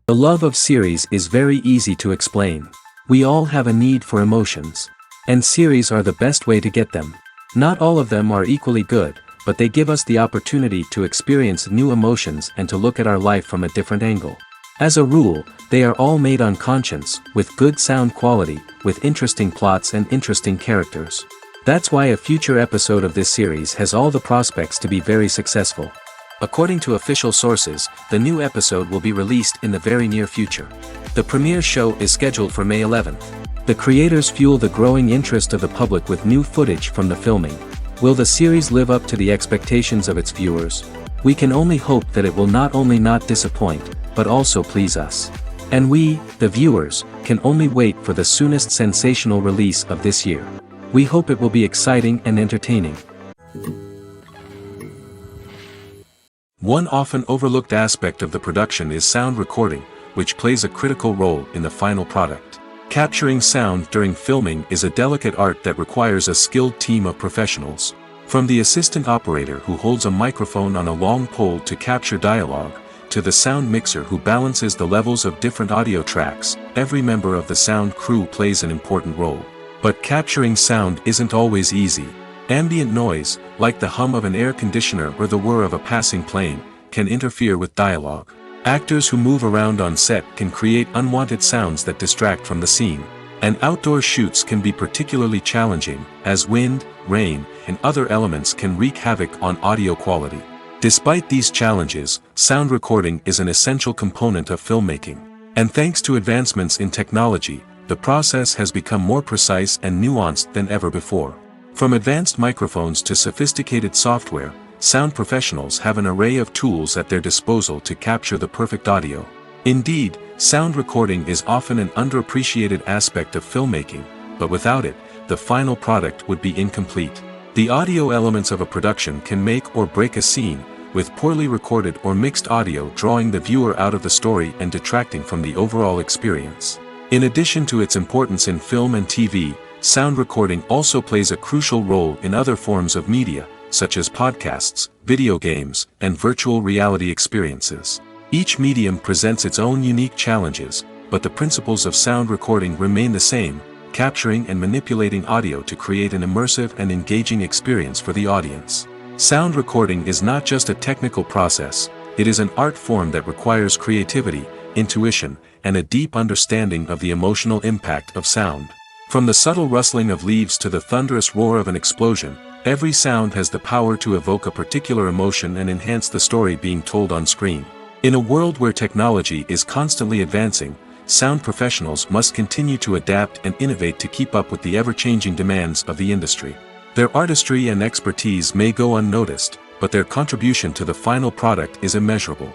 The love of series is very easy to explain. We all have a need for emotions. And series are the best way to get them. Not all of them are equally good, but they give us the opportunity to experience new emotions and to look at our life from a different angle. As a rule, they are all made on conscience, with good sound quality, with interesting plots and interesting characters. That's why a future episode of this series has all the prospects to be very successful. According to official sources, the new episode will be released in the very near future. The premiere show is scheduled for May 11th. The creators fuel the growing interest of the public with new footage from the filming. Will the series live up to the expectations of its viewers? We can only hope that it will not only not disappoint, but also please us. And we, the viewers, can only wait for the soonest sensational release of this year. We hope it will be exciting and entertaining. One often overlooked aspect of the production is sound recording, which plays a critical role in the final product. Capturing sound during filming is a delicate art that requires a skilled team of professionals. From the assistant operator who holds a microphone on a long pole to capture dialogue, to the sound mixer who balances the levels of different audio tracks, every member of the sound crew plays an important role. But capturing sound isn't always easy. Ambient noise, like the hum of an air conditioner or the whir of a passing plane, can interfere with dialogue. Actors who move around on set can create unwanted sounds that distract from the scene. And outdoor shoots can be particularly challenging, as wind, rain, and other elements can wreak havoc on audio quality. Despite these challenges, sound recording is an essential component of filmmaking. And thanks to advancements in technology, the process has become more precise and nuanced than ever before. From advanced microphones to sophisticated software, sound professionals have an array of tools at their disposal to capture the perfect audio. Indeed, sound recording is often an underappreciated aspect of filmmaking, but without it, the final product would be incomplete. The audio elements of a production can make or break a scene, with poorly recorded or mixed audio drawing the viewer out of the story and detracting from the overall experience. In addition to its importance in film and TV, sound recording also plays a crucial role in other forms of media, such as podcasts, video games, and virtual reality experiences. Each medium presents its own unique challenges, but the principles of sound recording remain the same, capturing and manipulating audio to create an immersive and engaging experience for the audience. Sound recording is not just a technical process, it is an art form that requires creativity, intuition, and a deep understanding of the emotional impact of sound. From the subtle rustling of leaves to the thunderous roar of an explosion, every sound has the power to evoke a particular emotion and enhance the story being told on screen. In a world where technology is constantly advancing, sound professionals must continue to adapt and innovate to keep up with the ever-changing demands of the industry. Their artistry and expertise may go unnoticed, but their contribution to the final product is immeasurable.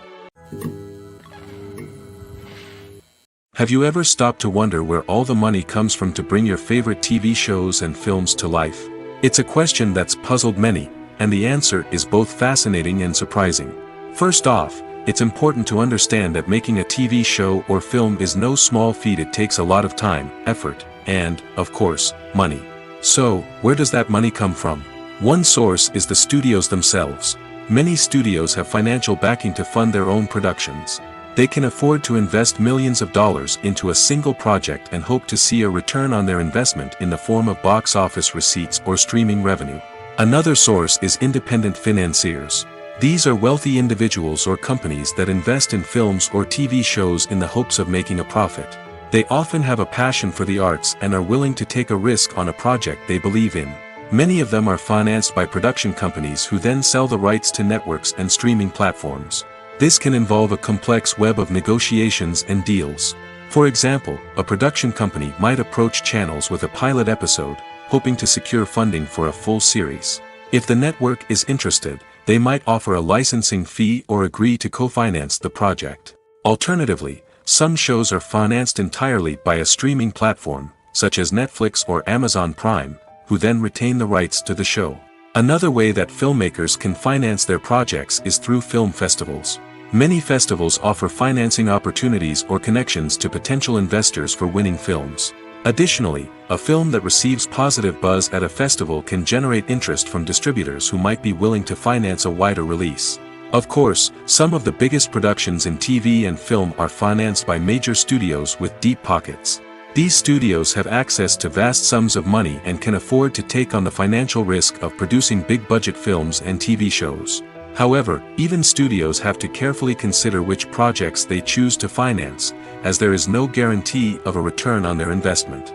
Have you ever stopped to wonder where all the money comes from to bring your favorite TV shows and films to life? It's a question that's puzzled many, and the answer is both fascinating and surprising. First off, it's important to understand that making a TV show or film is no small feat. It takes a lot of time, effort, and, of course, money. So, where does that money come from? One source is the studios themselves. Many studios have financial backing to fund their own productions. They can afford to invest millions of dollars into a single project and hope to see a return on their investment in the form of box office receipts or streaming revenue. Another source is independent financiers. These are wealthy individuals or companies that invest in films or TV shows in the hopes of making a profit. They often have a passion for the arts and are willing to take a risk on a project they believe in. Many of them are financed by production companies who then sell the rights to networks and streaming platforms. This can involve a complex web of negotiations and deals. For example, a production company might approach channels with a pilot episode, hoping to secure funding for a full series. If the network is interested, they might offer a licensing fee or agree to co-finance the project. Alternatively, some shows are financed entirely by a streaming platform, such as Netflix or Amazon Prime, who then retain the rights to the show. Another way that filmmakers can finance their projects is through film festivals. Many festivals offer financing opportunities or connections to potential investors for winning films. Additionally, a film that receives positive buzz at a festival can generate interest from distributors who might be willing to finance a wider release. Of course, some of the biggest productions in TV and film are financed by major studios with deep pockets. These studios have access to vast sums of money and can afford to take on the financial risk of producing big-budget films and TV shows. However, even studios have to carefully consider which projects they choose to finance, as there is no guarantee of a return on their investment.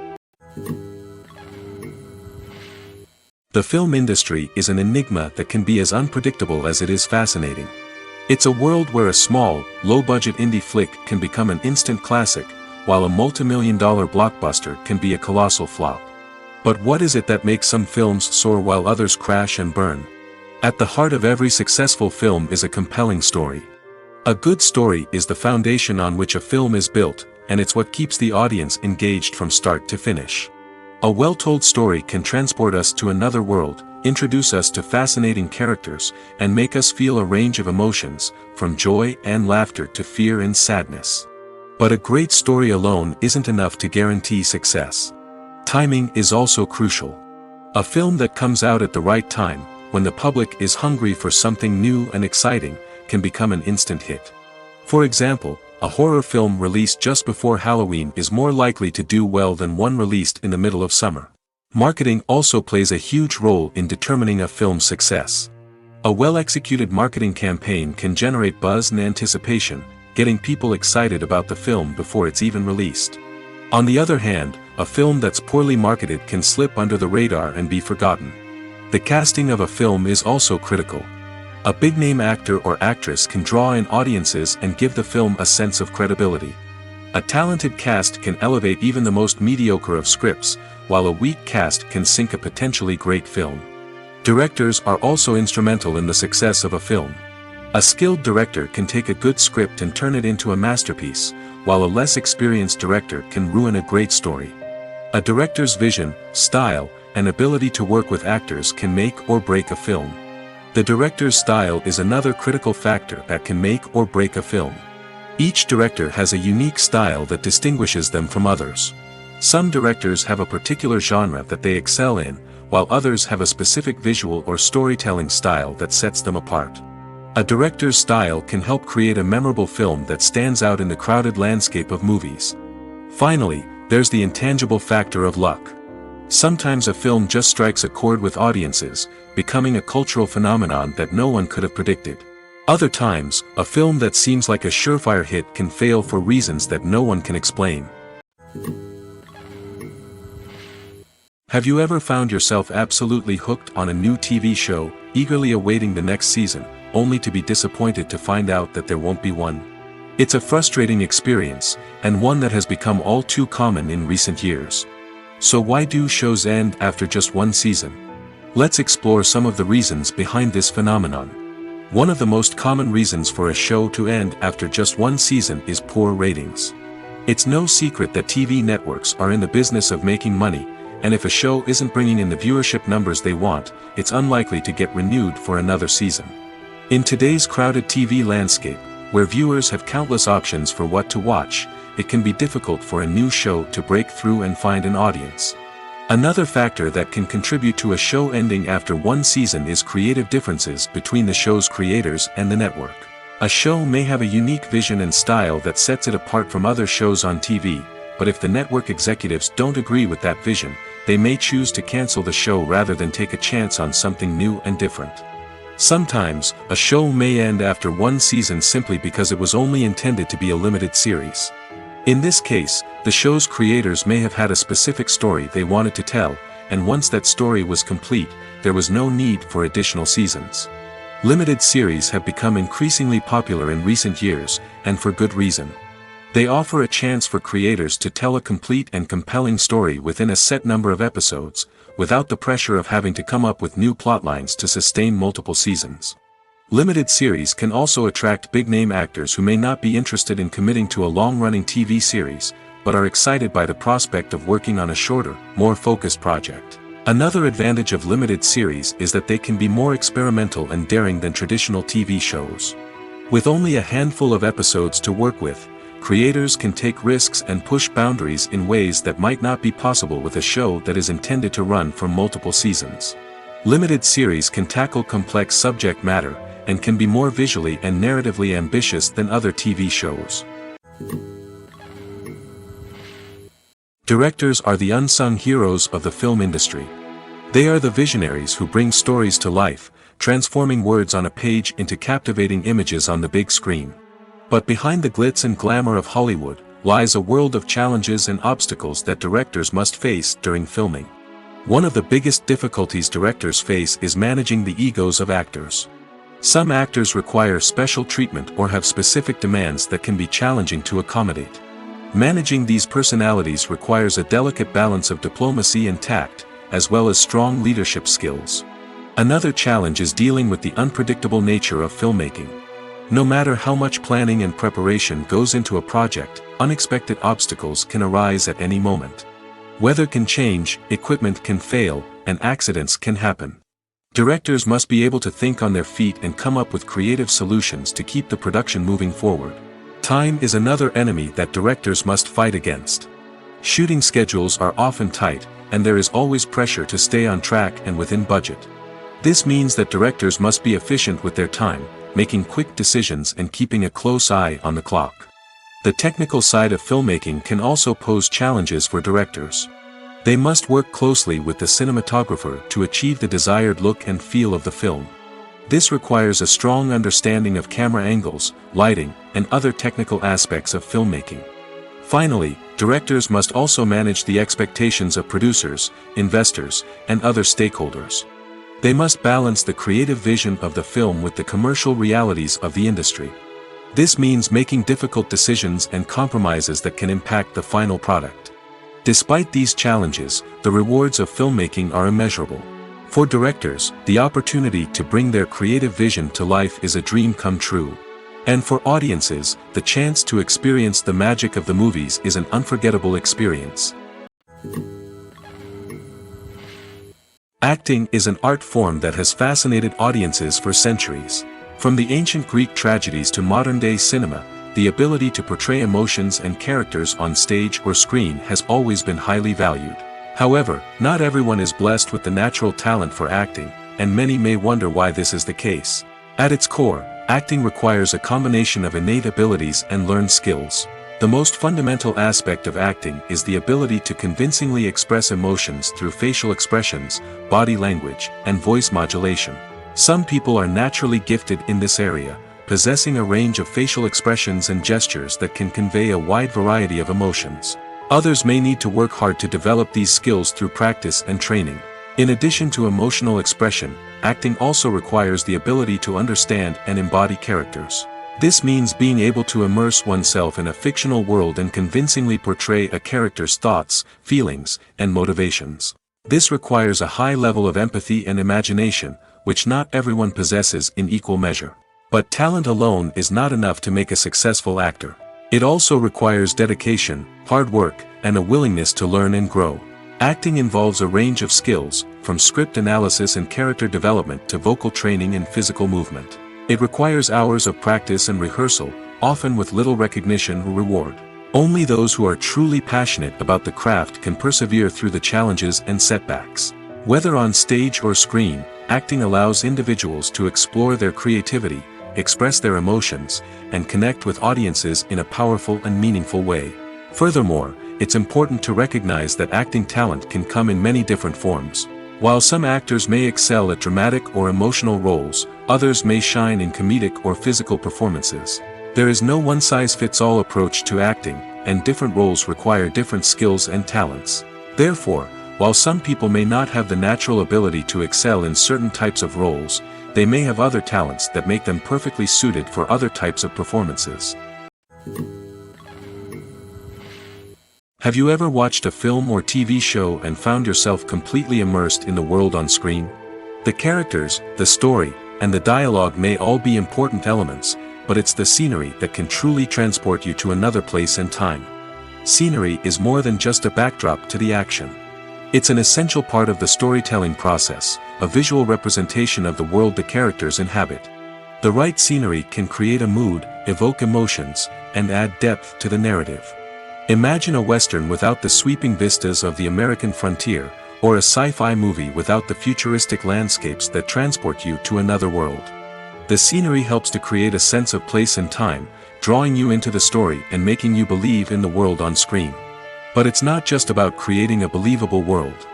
The film industry is an enigma that can be as unpredictable as it is fascinating. It's a world where a small, low-budget indie flick can become an instant classic, while a multi-million-dollar blockbuster can be a colossal flop. But what is it that makes some films soar while others crash and burn? At the heart of every successful film is a compelling story. A good story is the foundation on which a film is built, and it's what keeps the audience engaged from start to finish. A well-told story can transport us to another world, introduce us to fascinating characters, and make us feel a range of emotions, from joy and laughter to fear and sadness. But a great story alone isn't enough to guarantee success. Timing is also crucial. A film that comes out at the right time, when the public is hungry for something new and exciting, can become an instant hit. For example, a horror film released just before Halloween is more likely to do well than one released in the middle of summer. Marketing also plays a huge role in determining a film's success. A well-executed marketing campaign can generate buzz and anticipation, getting people excited about the film before it's even released. On the other hand, a film that's poorly marketed can slip under the radar and be forgotten. The casting of a film is also critical. A big-name actor or actress can draw in audiences and give the film a sense of credibility. A talented cast can elevate even the most mediocre of scripts, while a weak cast can sink a potentially great film. Directors are also instrumental in the success of a film. A skilled director can take a good script and turn it into a masterpiece, while a less experienced director can ruin a great story. A director's vision, style, and ability to work with actors can make or break a film. The director's style is another critical factor that can make or break a film. Each director has a unique style that distinguishes them from others. Some directors have a particular genre that they excel in, while others have a specific visual or storytelling style that sets them apart. A director's style can help create a memorable film that stands out in the crowded landscape of movies. Finally, there's the intangible factor of luck. Sometimes a film just strikes a chord with audiences, becoming a cultural phenomenon that no one could have predicted. Other times, a film that seems like a surefire hit can fail for reasons that no one can explain. Have you ever found yourself absolutely hooked on a new TV show, eagerly awaiting the next season, only to be disappointed to find out that there won't be one? It's a frustrating experience, and one that has become all too common in recent years. So why do shows end after just one season? Let's explore some of the reasons behind this phenomenon. One of the most common reasons for a show to end after just one season is poor ratings. It's no secret that TV networks are in the business of making money, and if a show isn't bringing in the viewership numbers they want, it's unlikely to get renewed for another season. In today's crowded TV landscape, where viewers have countless options for what to watch, it can be difficult for a new show to break through and find an audience. Another factor that can contribute to a show ending after one season is creative differences between the show's creators and the network. A show may have a unique vision and style that sets it apart from other shows on TV, but if the network executives don't agree with that vision, they may choose to cancel the show rather than take a chance on something new and different. Sometimes, a show may end after one season simply because it was only intended to be a limited series. In this case, the show's creators may have had a specific story they wanted to tell, and once that story was complete, there was no need for additional seasons. Limited series have become increasingly popular in recent years, and for good reason. They offer a chance for creators to tell a complete and compelling story within a set number of episodes, without the pressure of having to come up with new plotlines to sustain multiple seasons. Limited series can also attract big-name actors who may not be interested in committing to a long-running TV series, but are excited by the prospect of working on a shorter, more focused project. Another advantage of limited series is that they can be more experimental and daring than traditional TV shows. With only a handful of episodes to work with, creators can take risks and push boundaries in ways that might not be possible with a show that is intended to run for multiple seasons. Limited series can tackle complex subject matter, and can be more visually and narratively ambitious than other TV shows. Directors are the unsung heroes of the film industry. They are the visionaries who bring stories to life, transforming words on a page into captivating images on the big screen. But behind the glitz and glamour of Hollywood lies a world of challenges and obstacles that directors must face during filming. One of the biggest difficulties directors face is managing the egos of actors. Some actors require special treatment or have specific demands that can be challenging to accommodate. Managing these personalities requires a delicate balance of diplomacy and tact, as well as strong leadership skills. Another challenge is dealing with the unpredictable nature of filmmaking. No matter how much planning and preparation goes into a project, unexpected obstacles can arise at any moment. Weather can change, equipment can fail, and accidents can happen. Directors must be able to think on their feet and come up with creative solutions to keep the production moving forward. Time is another enemy that directors must fight against. Shooting schedules are often tight, and there is always pressure to stay on track and within budget. This means that directors must be efficient with their time, making quick decisions and keeping a close eye on the clock. The technical side of filmmaking can also pose challenges for directors. They must work closely with the cinematographer to achieve the desired look and feel of the film. This requires a strong understanding of camera angles, lighting, and other technical aspects of filmmaking. Finally, directors must also manage the expectations of producers, investors, and other stakeholders. They must balance the creative vision of the film with the commercial realities of the industry. This means making difficult decisions and compromises that can impact the final product. Despite these challenges, the rewards of filmmaking are immeasurable. For directors, the opportunity to bring their creative vision to life is a dream come true. And for audiences, the chance to experience the magic of the movies is an unforgettable experience. Acting is an art form that has fascinated audiences for centuries. From the ancient Greek tragedies to modern-day cinema, the ability to portray emotions and characters on stage or screen has always been highly valued. However, not everyone is blessed with the natural talent for acting, and many may wonder why this is the case. At its core, acting requires a combination of innate abilities and learned skills. The most fundamental aspect of acting is the ability to convincingly express emotions through facial expressions, body language, and voice modulation. Some people are naturally gifted in this area, possessing a range of facial expressions and gestures that can convey a wide variety of emotions. Others may need to work hard to develop these skills through practice and training. In addition to emotional expression, acting also requires the ability to understand and embody characters. This means being able to immerse oneself in a fictional world and convincingly portray a character's thoughts, feelings, and motivations. This requires a high level of empathy and imagination, which not everyone possesses in equal measure. But talent alone is not enough to make a successful actor. It also requires dedication, hard work, and a willingness to learn and grow. Acting involves a range of skills, from script analysis and character development to vocal training and physical movement. It requires hours of practice and rehearsal, often with little recognition or reward. Only those who are truly passionate about the craft can persevere through the challenges and setbacks. Whether on stage or screen, acting allows individuals to explore their creativity, express their emotions, and connect with audiences in a powerful and meaningful way. Furthermore, it's important to recognize that acting talent can come in many different forms. While some actors may excel at dramatic or emotional roles, others may shine in comedic or physical performances. There is no one-size-fits-all approach to acting, and different roles require different skills and talents. Therefore, while some people may not have the natural ability to excel in certain types of roles, they may have other talents that make them perfectly suited for other types of performances. Have you ever watched a film or TV show and found yourself completely immersed in the world on screen? The characters, the story, and the dialogue may all be important elements, but it's the scenery that can truly transport you to another place and time. Scenery is more than just a backdrop to the action. It's an essential part of the storytelling process, a visual representation of the world the characters inhabit. The right scenery can create a mood, evoke emotions, and add depth to the narrative. Imagine a Western without the sweeping vistas of the American frontier, or a sci-fi movie without the futuristic landscapes that transport you to another world. The scenery helps to create a sense of place and time, drawing you into the story and making you believe in the world on screen. But it's not just about creating a believable world.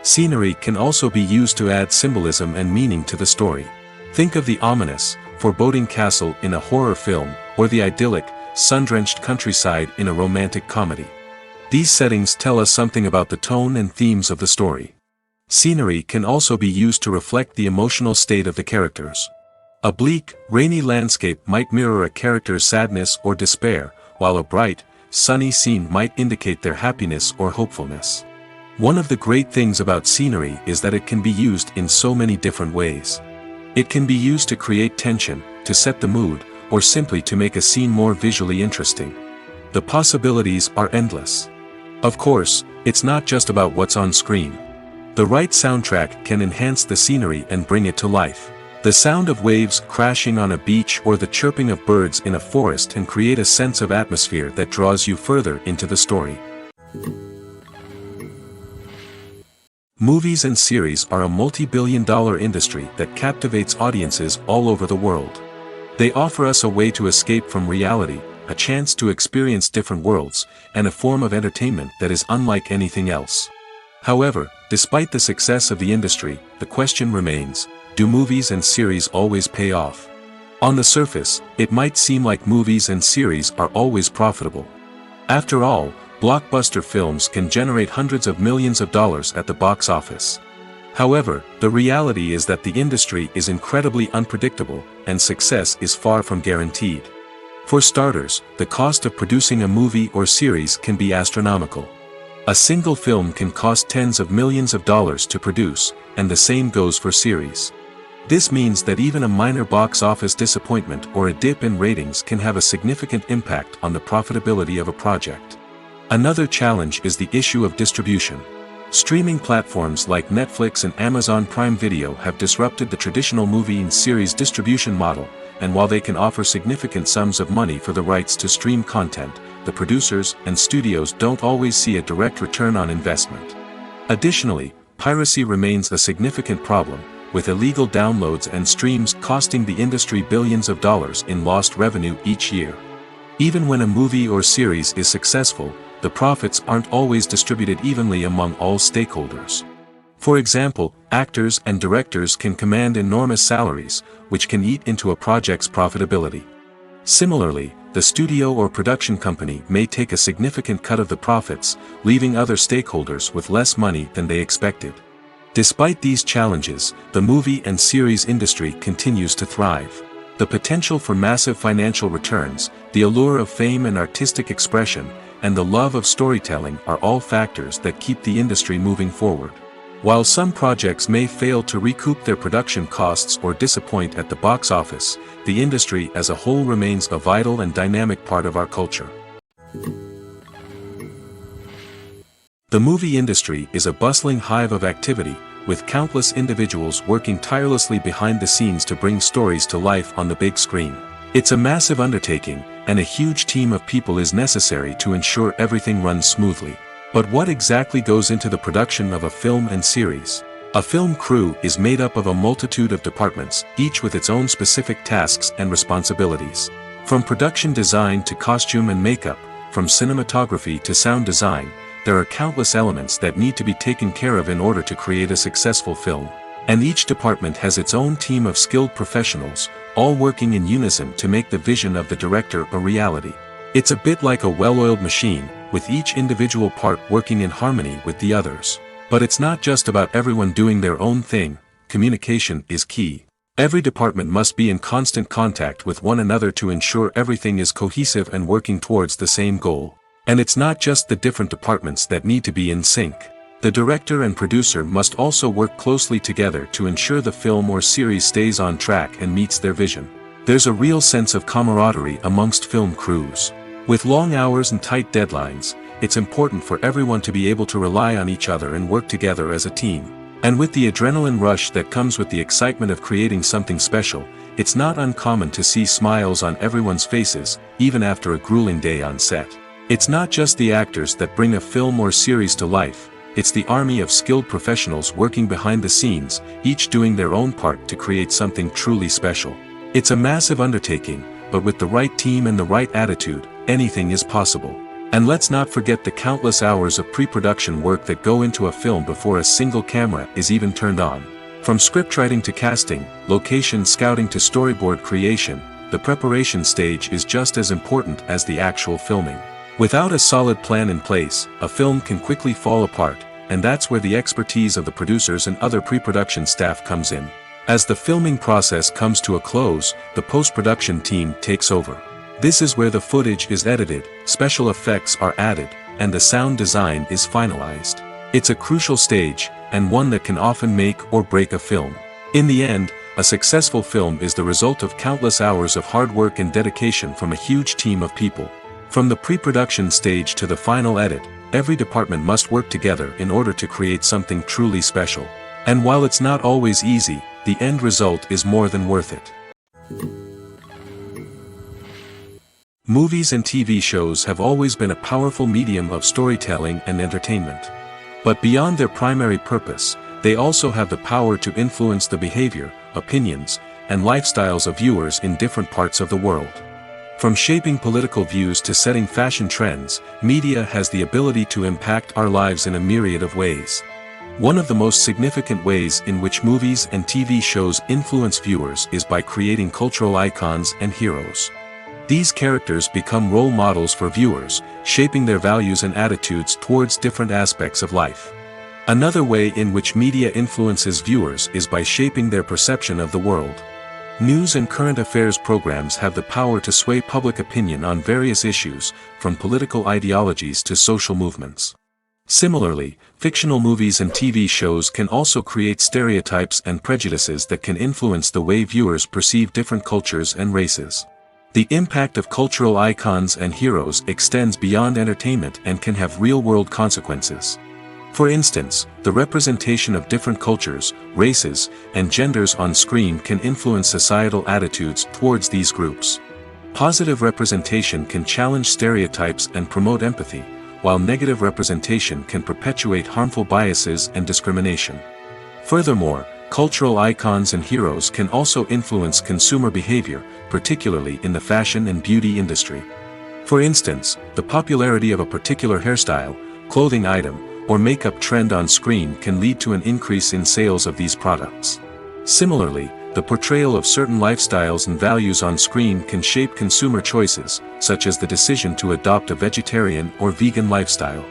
Scenery can also be used to add symbolism and meaning to the story. Think of the ominous, foreboding castle in a horror film, or the idyllic, sun-drenched countryside in a romantic comedy. These settings tell us something about the tone and themes of the story. Scenery can also be used to reflect the emotional state of the characters. A bleak, rainy landscape might mirror a character's sadness or despair, while a bright, sunny scene might indicate their happiness or hopefulness. One of the great things about scenery is that it can be used in so many different ways. It can be used to create tension, to set the mood, or simply to make a scene more visually interesting. The possibilities are endless. Of course, it's not just about what's on screen. The right soundtrack can enhance the scenery and bring it to life. The sound of waves crashing on a beach or the chirping of birds in a forest can create a sense of atmosphere that draws you further into the story. Movies and series are a multi-billion-dollar industry that captivates audiences all over the world. They offer us a way to escape from reality, a chance to experience different worlds, and a form of entertainment that is unlike anything else. However, despite the success of the industry, the question remains, do movies and series always pay off? On the surface, it might seem like movies and series are always profitable. After all, blockbuster films can generate hundreds of millions of dollars at the box office. However, the reality is that the industry is incredibly unpredictable, and success is far from guaranteed. For starters, the cost of producing a movie or series can be astronomical. A single film can cost tens of millions of dollars to produce, and the same goes for series. This means that even a minor box office disappointment or a dip in ratings can have a significant impact on the profitability of a project. Another challenge is the issue of distribution. Streaming platforms like Netflix and Amazon Prime Video have disrupted the traditional movie and series distribution model, and while they can offer significant sums of money for the rights to stream content, the producers and studios don't always see a direct return on investment. Additionally, piracy remains a significant problem, with illegal downloads and streams costing the industry billions of dollars in lost revenue each year. Even when a movie or series is successful, the profits aren't always distributed evenly among all stakeholders. For example, actors and directors can command enormous salaries, which can eat into a project's profitability. Similarly, the studio or production company may take a significant cut of the profits, leaving other stakeholders with less money than they expected. Despite these challenges, the movie and series industry continues to thrive. The potential for massive financial returns, the allure of fame and artistic expression, and the love of storytelling are all factors that keep the industry moving forward. While some projects may fail to recoup their production costs or disappoint at the box office, the industry as a whole remains a vital and dynamic part of our culture. The movie industry is a bustling hive of activity, with countless individuals working tirelessly behind the scenes to bring stories to life on the big screen. It's a massive undertaking, and a huge team of people is necessary to ensure everything runs smoothly. But what exactly goes into the production of a film and series? A film crew is made up of a multitude of departments, each with its own specific tasks and responsibilities. From production design to costume and makeup, from cinematography to sound design, there are countless elements that need to be taken care of in order to create a successful film. And each department has its own team of skilled professionals, all working in unison to make the vision of the director a reality. It's a bit like a well-oiled machine, with each individual part working in harmony with the others. But it's not just about everyone doing their own thing, communication is key. Every department must be in constant contact with one another to ensure everything is cohesive and working towards the same goal. And it's not just the different departments that need to be in sync. The director and producer must also work closely together to ensure the film or series stays on track and meets their vision. There's a real sense of camaraderie amongst film crews. With long hours and tight deadlines, it's important for everyone to be able to rely on each other and work together as a team. And with the adrenaline rush that comes with the excitement of creating something special, it's not uncommon to see smiles on everyone's faces, even after a grueling day on set. It's not just the actors that bring a film or series to life, it's the army of skilled professionals working behind the scenes, each doing their own part to create something truly special. It's a massive undertaking, but with the right team and the right attitude, anything is possible. And let's not forget the countless hours of pre-production work that go into a film before a single camera is even turned on. From scriptwriting to casting, location scouting to storyboard creation, the preparation stage is just as important as the actual filming. Without a solid plan in place, a film can quickly fall apart, and that's where the expertise of the producers and other pre-production staff comes in. As the filming process comes to a close, the post-production team takes over. This is where the footage is edited, special effects are added, and the sound design is finalized. It's a crucial stage, and one that can often make or break a film. In the end, a successful film is the result of countless hours of hard work and dedication from a huge team of people. From the pre-production stage to the final edit, every department must work together in order to create something truly special. And while it's not always easy, the end result is more than worth it. Movies and TV shows have always been a powerful medium of storytelling and entertainment. But beyond their primary purpose, they also have the power to influence the behavior, opinions, and lifestyles of viewers in different parts of the world. From shaping political views to setting fashion trends, media has the ability to impact our lives in a myriad of ways. One of the most significant ways in which movies and TV shows influence viewers is by creating cultural icons and heroes. These characters become role models for viewers, shaping their values and attitudes towards different aspects of life. Another way in which media influences viewers is by shaping their perception of the world. News and current affairs programs have the power to sway public opinion on various issues, from political ideologies to social movements. Similarly, fictional movies and TV shows can also create stereotypes and prejudices that can influence the way viewers perceive different cultures and races. The impact of cultural icons and heroes extends beyond entertainment and can have real-world consequences. For instance, the representation of different cultures, races, and genders on screen can influence societal attitudes towards these groups. Positive representation can challenge stereotypes and promote empathy, while negative representation can perpetuate harmful biases and discrimination. Furthermore, cultural icons and heroes can also influence consumer behavior, particularly in the fashion and beauty industry. For instance, the popularity of a particular hairstyle, clothing item, or makeup trend on screen can lead to an increase in sales of these products. Similarly, the portrayal of certain lifestyles and values on screen can shape consumer choices, such as the decision to adopt a vegetarian or vegan lifestyle.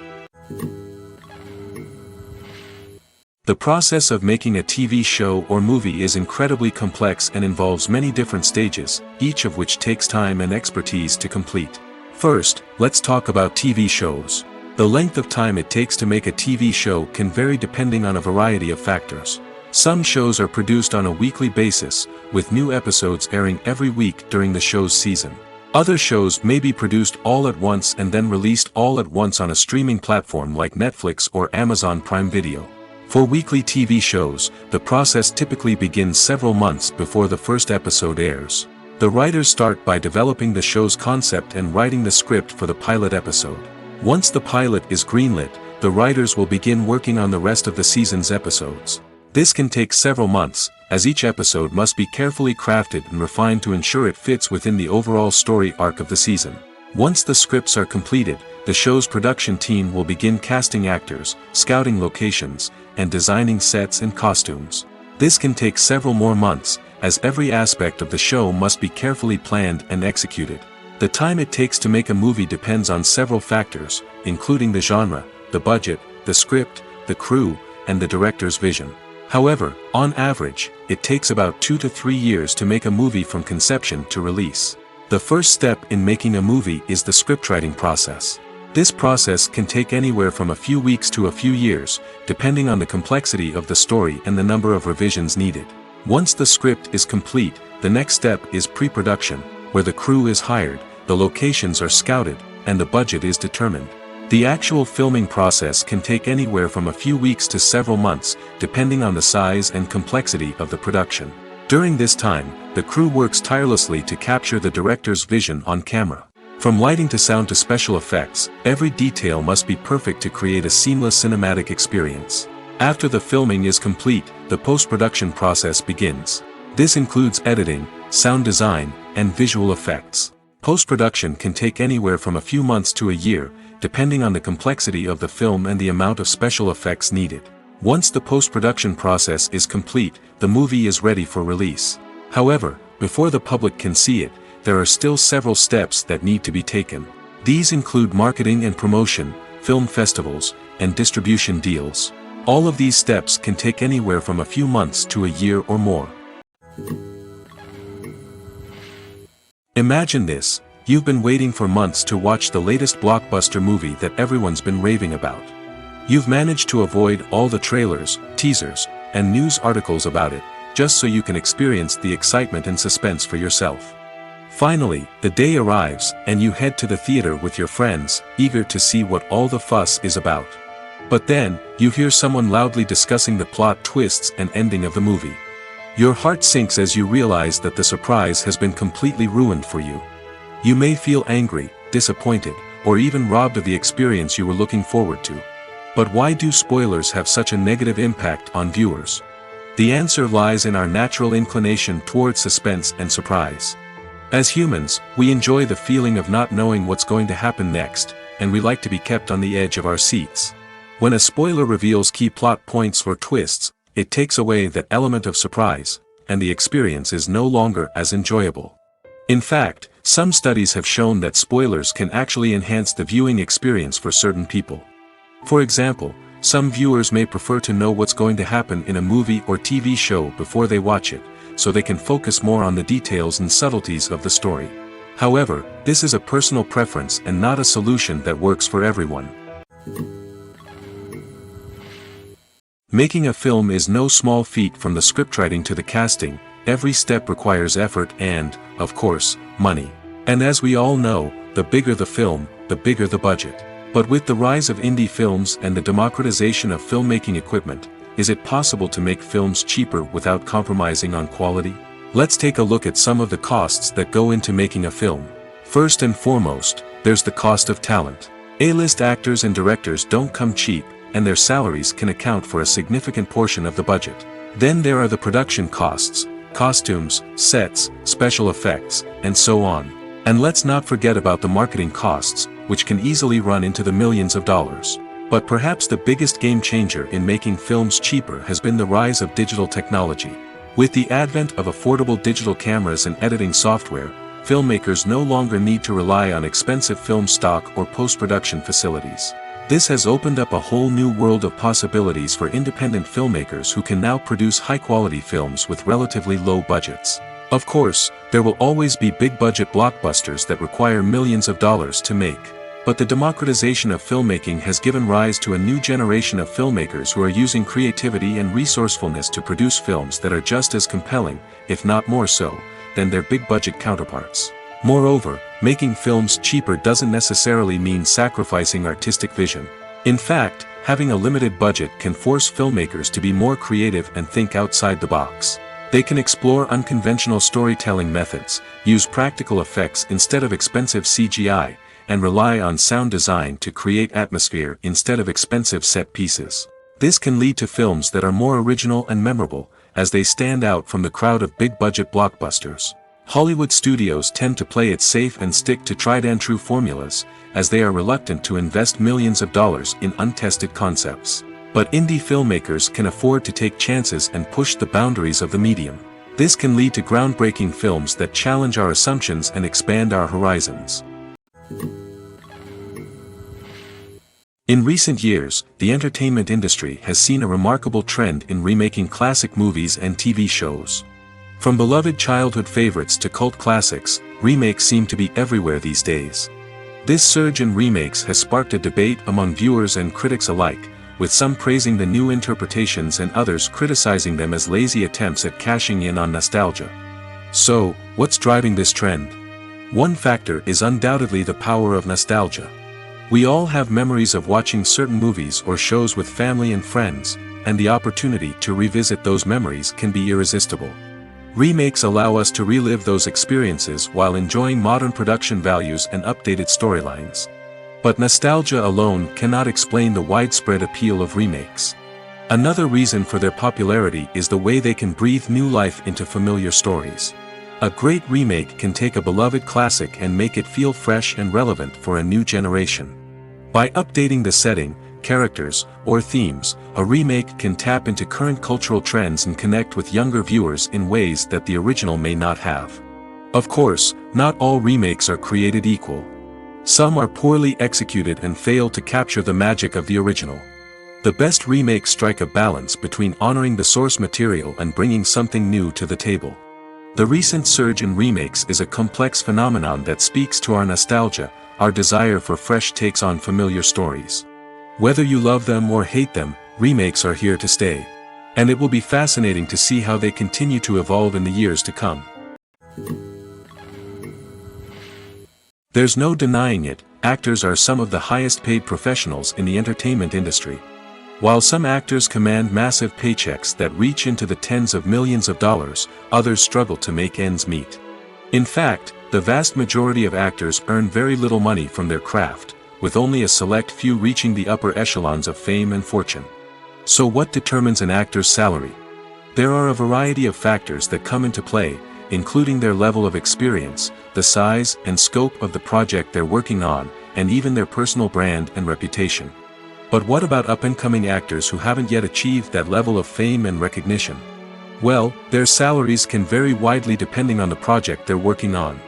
The process of making a TV show or movie is incredibly complex and involves many different stages, each of which takes time and expertise to complete. First, let's talk about TV shows. The length of time it takes to make a TV show can vary depending on a variety of factors. Some shows are produced on a weekly basis, with new episodes airing every week during the show's season. Other shows may be produced all at once and then released all at once on a streaming platform like Netflix or Amazon Prime Video. For weekly TV shows, the process typically begins several months before the first episode airs. The writers start by developing the show's concept and writing the script for the pilot episode. Once the pilot is greenlit, the writers will begin working on the rest of the season's episodes. This can take several months, as each episode must be carefully crafted and refined to ensure it fits within the overall story arc of the season. Once the scripts are completed, the show's production team will begin casting actors, scouting locations, and designing sets and costumes. This can take several more months, as every aspect of the show must be carefully planned and executed. The time it takes to make a movie depends on several factors, including the genre, the budget, the script, the crew, and the director's vision. However, on average, it takes about 2 to 3 years to make a movie from conception to release. The first step in making a movie is the scriptwriting process. This process can take anywhere from a few weeks to a few years, depending on the complexity of the story and the number of revisions needed. Once the script is complete, the next step is pre-production, where the crew is hired, the locations are scouted, and the budget is determined. The actual filming process can take anywhere from a few weeks to several months, depending on the size and complexity of the production. During this time, the crew works tirelessly to capture the director's vision on camera. From lighting to sound to special effects, every detail must be perfect to create a seamless cinematic experience. After the filming is complete, the post-production process begins. This includes editing, sound design, and visual effects. Post-production can take anywhere from a few months to a year, depending on the complexity of the film and the amount of special effects needed. Once the post-production process is complete, the movie is ready for release. However, before the public can see it, there are still several steps that need to be taken. These include marketing and promotion, film festivals, and distribution deals. All of these steps can take anywhere from a few months to a year or more. Imagine this: you've been waiting for months to watch the latest blockbuster movie that everyone's been raving about. You've managed to avoid all the trailers, teasers, and news articles about it, just so you can experience the excitement and suspense for yourself. Finally, the day arrives, and you head to the theater with your friends, eager to see what all the fuss is about. But then, you hear someone loudly discussing the plot twists and ending of the movie. Your heart sinks as you realize that the surprise has been completely ruined for you. You may feel angry, disappointed, or even robbed of the experience you were looking forward to. But why do spoilers have such a negative impact on viewers? The answer lies in our natural inclination toward suspense and surprise. As humans, we enjoy the feeling of not knowing what's going to happen next, and we like to be kept on the edge of our seats. When a spoiler reveals key plot points or twists, it takes away that element of surprise, and the experience is no longer as enjoyable. In fact, some studies have shown that spoilers can actually enhance the viewing experience for certain people. For example, some viewers may prefer to know what's going to happen in a movie or TV show before they watch it, so they can focus more on the details and subtleties of the story. However, this is a personal preference and not a solution that works for everyone. Making a film is no small feat. From the scriptwriting to the casting, every step requires effort and, of course, money. And as we all know, the bigger the film, the bigger the budget. But with the rise of indie films and the democratization of filmmaking equipment, is it possible to make films cheaper without compromising on quality? Let's take a look at some of the costs that go into making a film. First and foremost, there's the cost of talent. A-list actors and directors don't come cheap, and their salaries can account for a significant portion of the budget. Then there are the production costs, costumes, sets, special effects, and so on. And let's not forget about the marketing costs, which can easily run into the millions of dollars. But perhaps the biggest game changer in making films cheaper has been the rise of digital technology. With the advent of affordable digital cameras and editing software, filmmakers no longer need to rely on expensive film stock or post-production facilities. This has opened up a whole new world of possibilities for independent filmmakers who can now produce high-quality films with relatively low budgets. Of course, there will always be big-budget blockbusters that require millions of dollars to make. But the democratization of filmmaking has given rise to a new generation of filmmakers who are using creativity and resourcefulness to produce films that are just as compelling, if not more so, than their big-budget counterparts. Moreover, making films cheaper doesn't necessarily mean sacrificing artistic vision. In fact, having a limited budget can force filmmakers to be more creative and think outside the box. They can explore unconventional storytelling methods, use practical effects instead of expensive CGI, and rely on sound design to create atmosphere instead of expensive set pieces. This can lead to films that are more original and memorable, as they stand out from the crowd of big-budget blockbusters. Hollywood studios tend to play it safe and stick to tried-and-true formulas, as they are reluctant to invest millions of dollars in untested concepts. But indie filmmakers can afford to take chances and push the boundaries of the medium. This can lead to groundbreaking films that challenge our assumptions and expand our horizons. In recent years, the entertainment industry has seen a remarkable trend in remaking classic movies and TV shows. From beloved childhood favorites to cult classics, remakes seem to be everywhere these days. This surge in remakes has sparked a debate among viewers and critics alike, with some praising the new interpretations and others criticizing them as lazy attempts at cashing in on nostalgia. So, what's driving this trend? One factor is undoubtedly the power of nostalgia. We all have memories of watching certain movies or shows with family and friends, and the opportunity to revisit those memories can be irresistible. Remakes allow us to relive those experiences while enjoying modern production values and updated storylines. But nostalgia alone cannot explain the widespread appeal of remakes. Another reason for their popularity is the way they can breathe new life into familiar stories. A great remake can take a beloved classic and make it feel fresh and relevant for a new generation. By updating the setting, characters, or themes, a remake can tap into current cultural trends and connect with younger viewers in ways that the original may not have. Of course, not all remakes are created equal. Some are poorly executed and fail to capture the magic of the original. The best remakes strike a balance between honoring the source material and bringing something new to the table. The recent surge in remakes is a complex phenomenon that speaks to our nostalgia, our desire for fresh takes on familiar stories. Whether you love them or hate them, remakes are here to stay. And it will be fascinating to see how they continue to evolve in the years to come. There's no denying it, actors are some of the highest paid professionals in the entertainment industry. While some actors command massive paychecks that reach into the tens of millions of dollars, others struggle to make ends meet. In fact, the vast majority of actors earn very little money from their craft, with only a select few reaching the upper echelons of fame and fortune. So what determines an actor's salary? There are a variety of factors that come into play, including their level of experience, the size and scope of the project they're working on, and even their personal brand and reputation. But what about up-and-coming actors who haven't yet achieved that level of fame and recognition? Well, their salaries can vary widely depending on the project they're working on.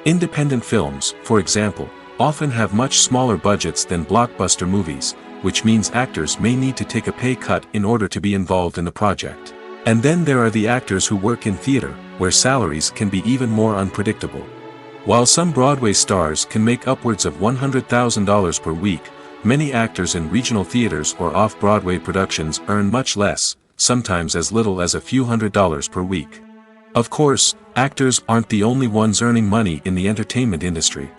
Independent films, for example, often have much smaller budgets than blockbuster movies, which means actors may need to take a pay cut in order to be involved in the project. And then there are the actors who work in theater, where salaries can be even more unpredictable. While some Broadway stars can make upwards of $100,000 per week, many actors in regional theaters or off-Broadway productions earn much less, sometimes as little as a few $100s per week. Of course, actors aren't the only ones earning money in the entertainment industry.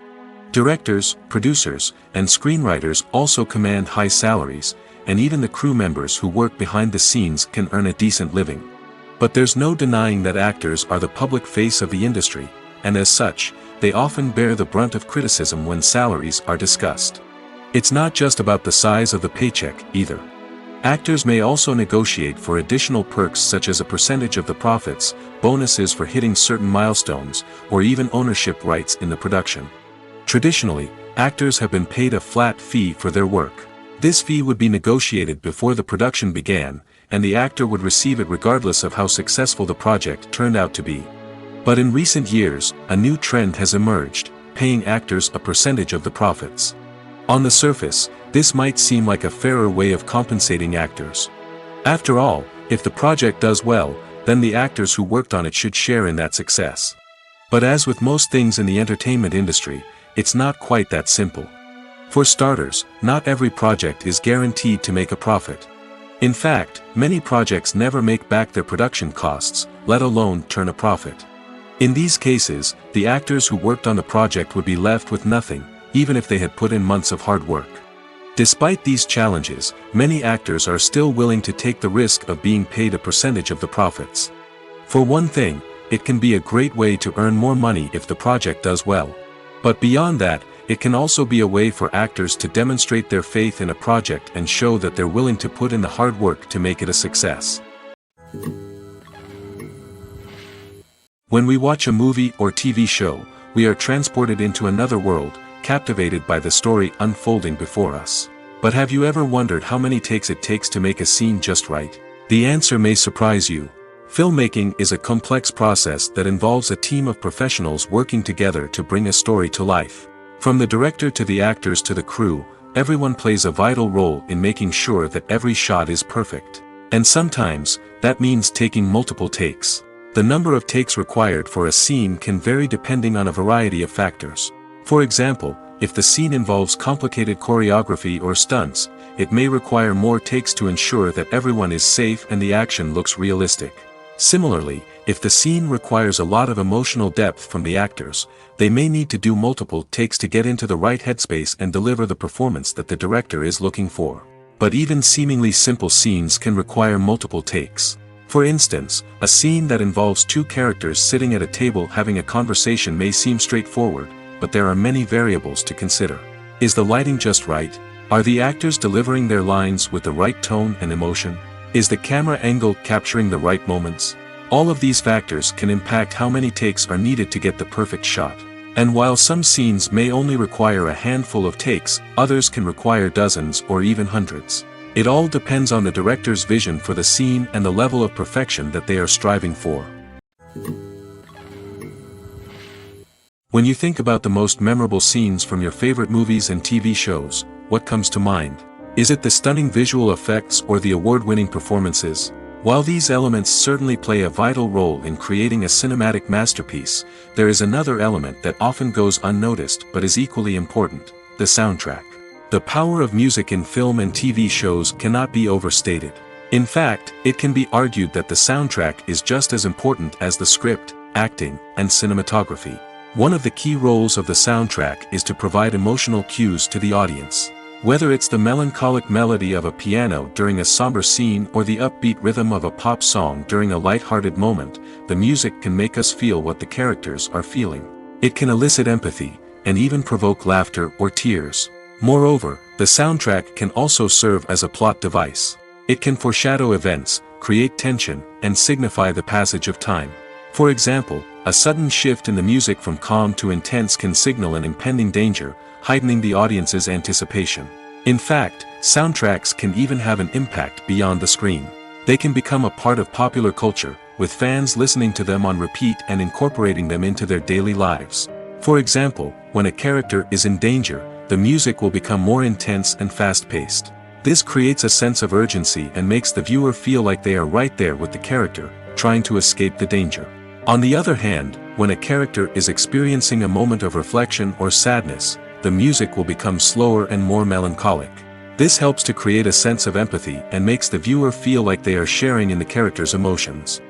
Directors, producers, and screenwriters also command high salaries, and even the crew members who work behind the scenes can earn a decent living. But there's no denying that actors are the public face of the industry, and as such, they often bear the brunt of criticism when salaries are discussed. It's not just about the size of the paycheck, either. Actors may also negotiate for additional perks such as a percentage of the profits, bonuses for hitting certain milestones, or even ownership rights in the production. Traditionally, actors have been paid a flat fee for their work. This fee would be negotiated before the production began, and the actor would receive it regardless of how successful the project turned out to be. But in recent years, a new trend has emerged, paying actors a percentage of the profits. On the surface, this might seem like a fairer way of compensating actors. After all, if the project does well, then the actors who worked on it should share in that success. But as with most things in the entertainment industry, it's not quite that simple. For starters, not every project is guaranteed to make a profit. In fact, many projects never make back their production costs, let alone turn a profit. In these cases, the actors who worked on the project would be left with nothing, even if they had put in months of hard work. Despite these challenges, many actors are still willing to take the risk of being paid a percentage of the profits. For one thing, it can be a great way to earn more money if the project does well. But beyond that, it can also be a way for actors to demonstrate their faith in a project and show that they're willing to put in the hard work to make it a success. When we watch a movie or TV show, we are transported into another world, captivated by the story unfolding before us. But have you ever wondered how many takes it takes to make a scene just right? The answer may surprise you. Filmmaking is a complex process that involves a team of professionals working together to bring a story to life. From the director to the actors to the crew, everyone plays a vital role in making sure that every shot is perfect. And sometimes, that means taking multiple takes. The number of takes required for a scene can vary depending on a variety of factors. For example, if the scene involves complicated choreography or stunts, it may require more takes to ensure that everyone is safe and the action looks realistic. Similarly, if the scene requires a lot of emotional depth from the actors, they may need to do multiple takes to get into the right headspace and deliver the performance that the director is looking for. But even seemingly simple scenes can require multiple takes. For instance, a scene that involves two characters sitting at a table having a conversation may seem straightforward, but there are many variables to consider. Is the lighting just right? Are the actors delivering their lines with the right tone and emotion? Is the camera angle capturing the right moments? All of these factors can impact how many takes are needed to get the perfect shot. And while some scenes may only require a handful of takes, others can require dozens or even hundreds. It all depends on the director's vision for the scene and the level of perfection that they are striving for. When you think about the most memorable scenes from your favorite movies and TV shows, what comes to mind? Is it the stunning visual effects or the award-winning performances? While these elements certainly play a vital role in creating a cinematic masterpiece, there is another element that often goes unnoticed but is equally important: the soundtrack. The power of music in film and TV shows cannot be overstated. In fact, it can be argued that the soundtrack is just as important as the script, acting, and cinematography. One of the key roles of the soundtrack is to provide emotional cues to the audience. Whether it's the melancholic melody of a piano during a somber scene or the upbeat rhythm of a pop song during a light-hearted moment, the music can make us feel what the characters are feeling. It can elicit empathy, and even provoke laughter or tears. Moreover, the soundtrack can also serve as a plot device. It can foreshadow events, create tension, and signify the passage of time. For example, a sudden shift in the music from calm to intense can signal an impending danger, heightening the audience's anticipation. In fact, soundtracks can even have an impact beyond the screen. They can become a part of popular culture, with fans listening to them on repeat and incorporating them into their daily lives. For example, when a character is in danger, the music will become more intense and fast-paced. This creates a sense of urgency and makes the viewer feel like they are right there with the character, trying to escape the danger. On the other hand, when a character is experiencing a moment of reflection or sadness, the music will become slower and more melancholic. This helps to create a sense of empathy and makes the viewer feel like they are sharing in the character's emotions.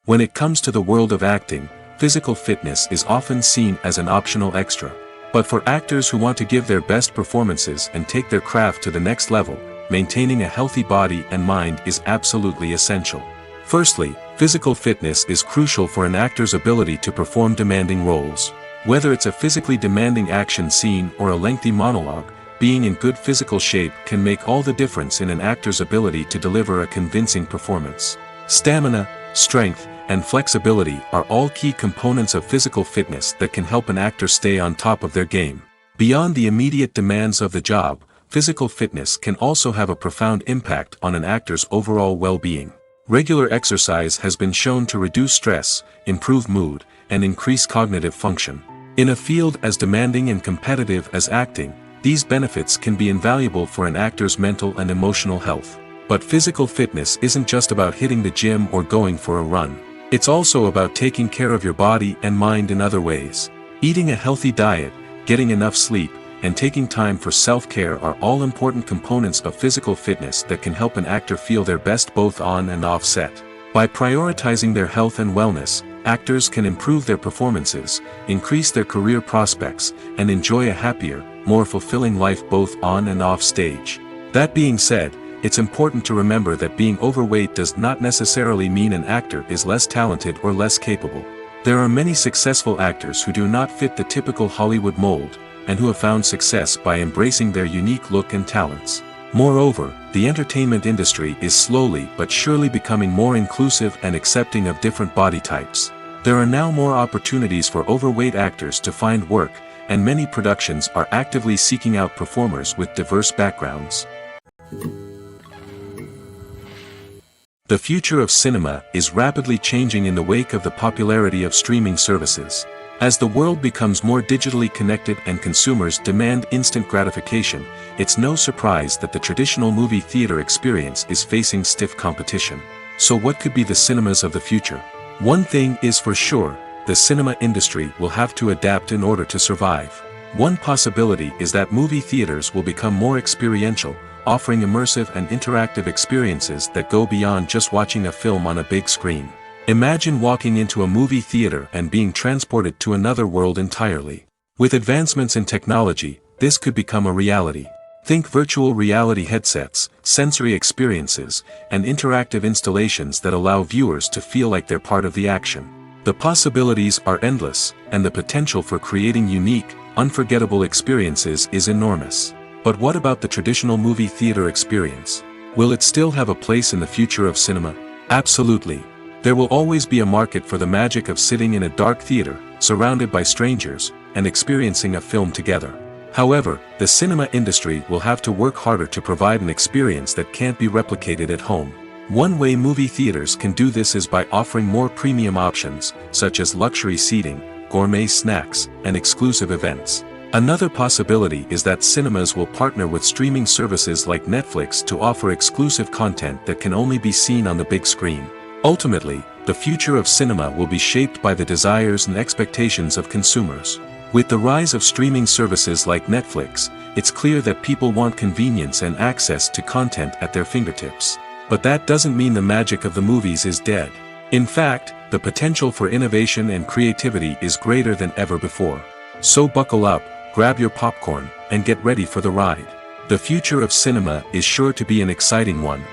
When it comes to the world of acting, physical fitness is often seen as an optional extra. But for actors who want to give their best performances and take their craft to the next level, maintaining a healthy body and mind is absolutely essential. Firstly, physical fitness is crucial for an actor's ability to perform demanding roles. Whether it's a physically demanding action scene or a lengthy monologue, being in good physical shape can make all the difference in an actor's ability to deliver a convincing performance. Stamina, strength, and flexibility are all key components of physical fitness that can help an actor stay on top of their game. Beyond the immediate demands of the job, physical fitness can also have a profound impact on an actor's overall well-being. Regular exercise has been shown to reduce stress, improve mood, and increase cognitive function. In a field as demanding and competitive as acting, these benefits can be invaluable for an actor's mental and emotional health. But physical fitness isn't just about hitting the gym or going for a run. It's also about taking care of your body and mind in other ways. Eating a healthy diet, getting enough sleep, and taking time for self-care are all important components of physical fitness that can help an actor feel their best both on and off set. By prioritizing their health and wellness, actors can improve their performances, increase their career prospects, and enjoy a happier, more fulfilling life both on and off stage. That being said, it's important to remember that being overweight does not necessarily mean an actor is less talented or less capable. There are many successful actors who do not fit the typical Hollywood mold, and who have found success by embracing their unique look and talents. Moreover, the entertainment industry is slowly but surely becoming more inclusive and accepting of different body types. There are now more opportunities for overweight actors to find work, and many productions are actively seeking out performers with diverse backgrounds. The future of cinema is rapidly changing in the wake of the popularity of streaming services. As the world becomes more digitally connected and consumers demand instant gratification, it's no surprise that the traditional movie theater experience is facing stiff competition. So what could be the cinemas of the future? One thing is for sure, the cinema industry will have to adapt in order to survive. One possibility is that movie theaters will become more experiential, offering immersive and interactive experiences that go beyond just watching a film on a big screen. Imagine walking into a movie theater and being transported to another world entirely. With advancements in technology, this could become a reality. Think virtual reality headsets, sensory experiences, and interactive installations that allow viewers to feel like they're part of the action. The possibilities are endless, and the potential for creating unique, unforgettable experiences is enormous. But what about the traditional movie theater experience? Will it still have a place in the future of cinema? Absolutely. There will always be a market for the magic of sitting in a dark theater, surrounded by strangers, and experiencing a film together. However, the cinema industry will have to work harder to provide an experience that can't be replicated at home. One way movie theaters can do this is by offering more premium options, such as luxury seating, gourmet snacks, and exclusive events. Another possibility is that cinemas will partner with streaming services like Netflix to offer exclusive content that can only be seen on the big screen. Ultimately, the future of cinema will be shaped by the desires and expectations of consumers. With the rise of streaming services like Netflix, it's clear that people want convenience and access to content at their fingertips. But that doesn't mean the magic of the movies is dead. In fact, the potential for innovation and creativity is greater than ever before. So buckle up, grab your popcorn, and get ready for the ride. The future of cinema is sure to be an exciting one.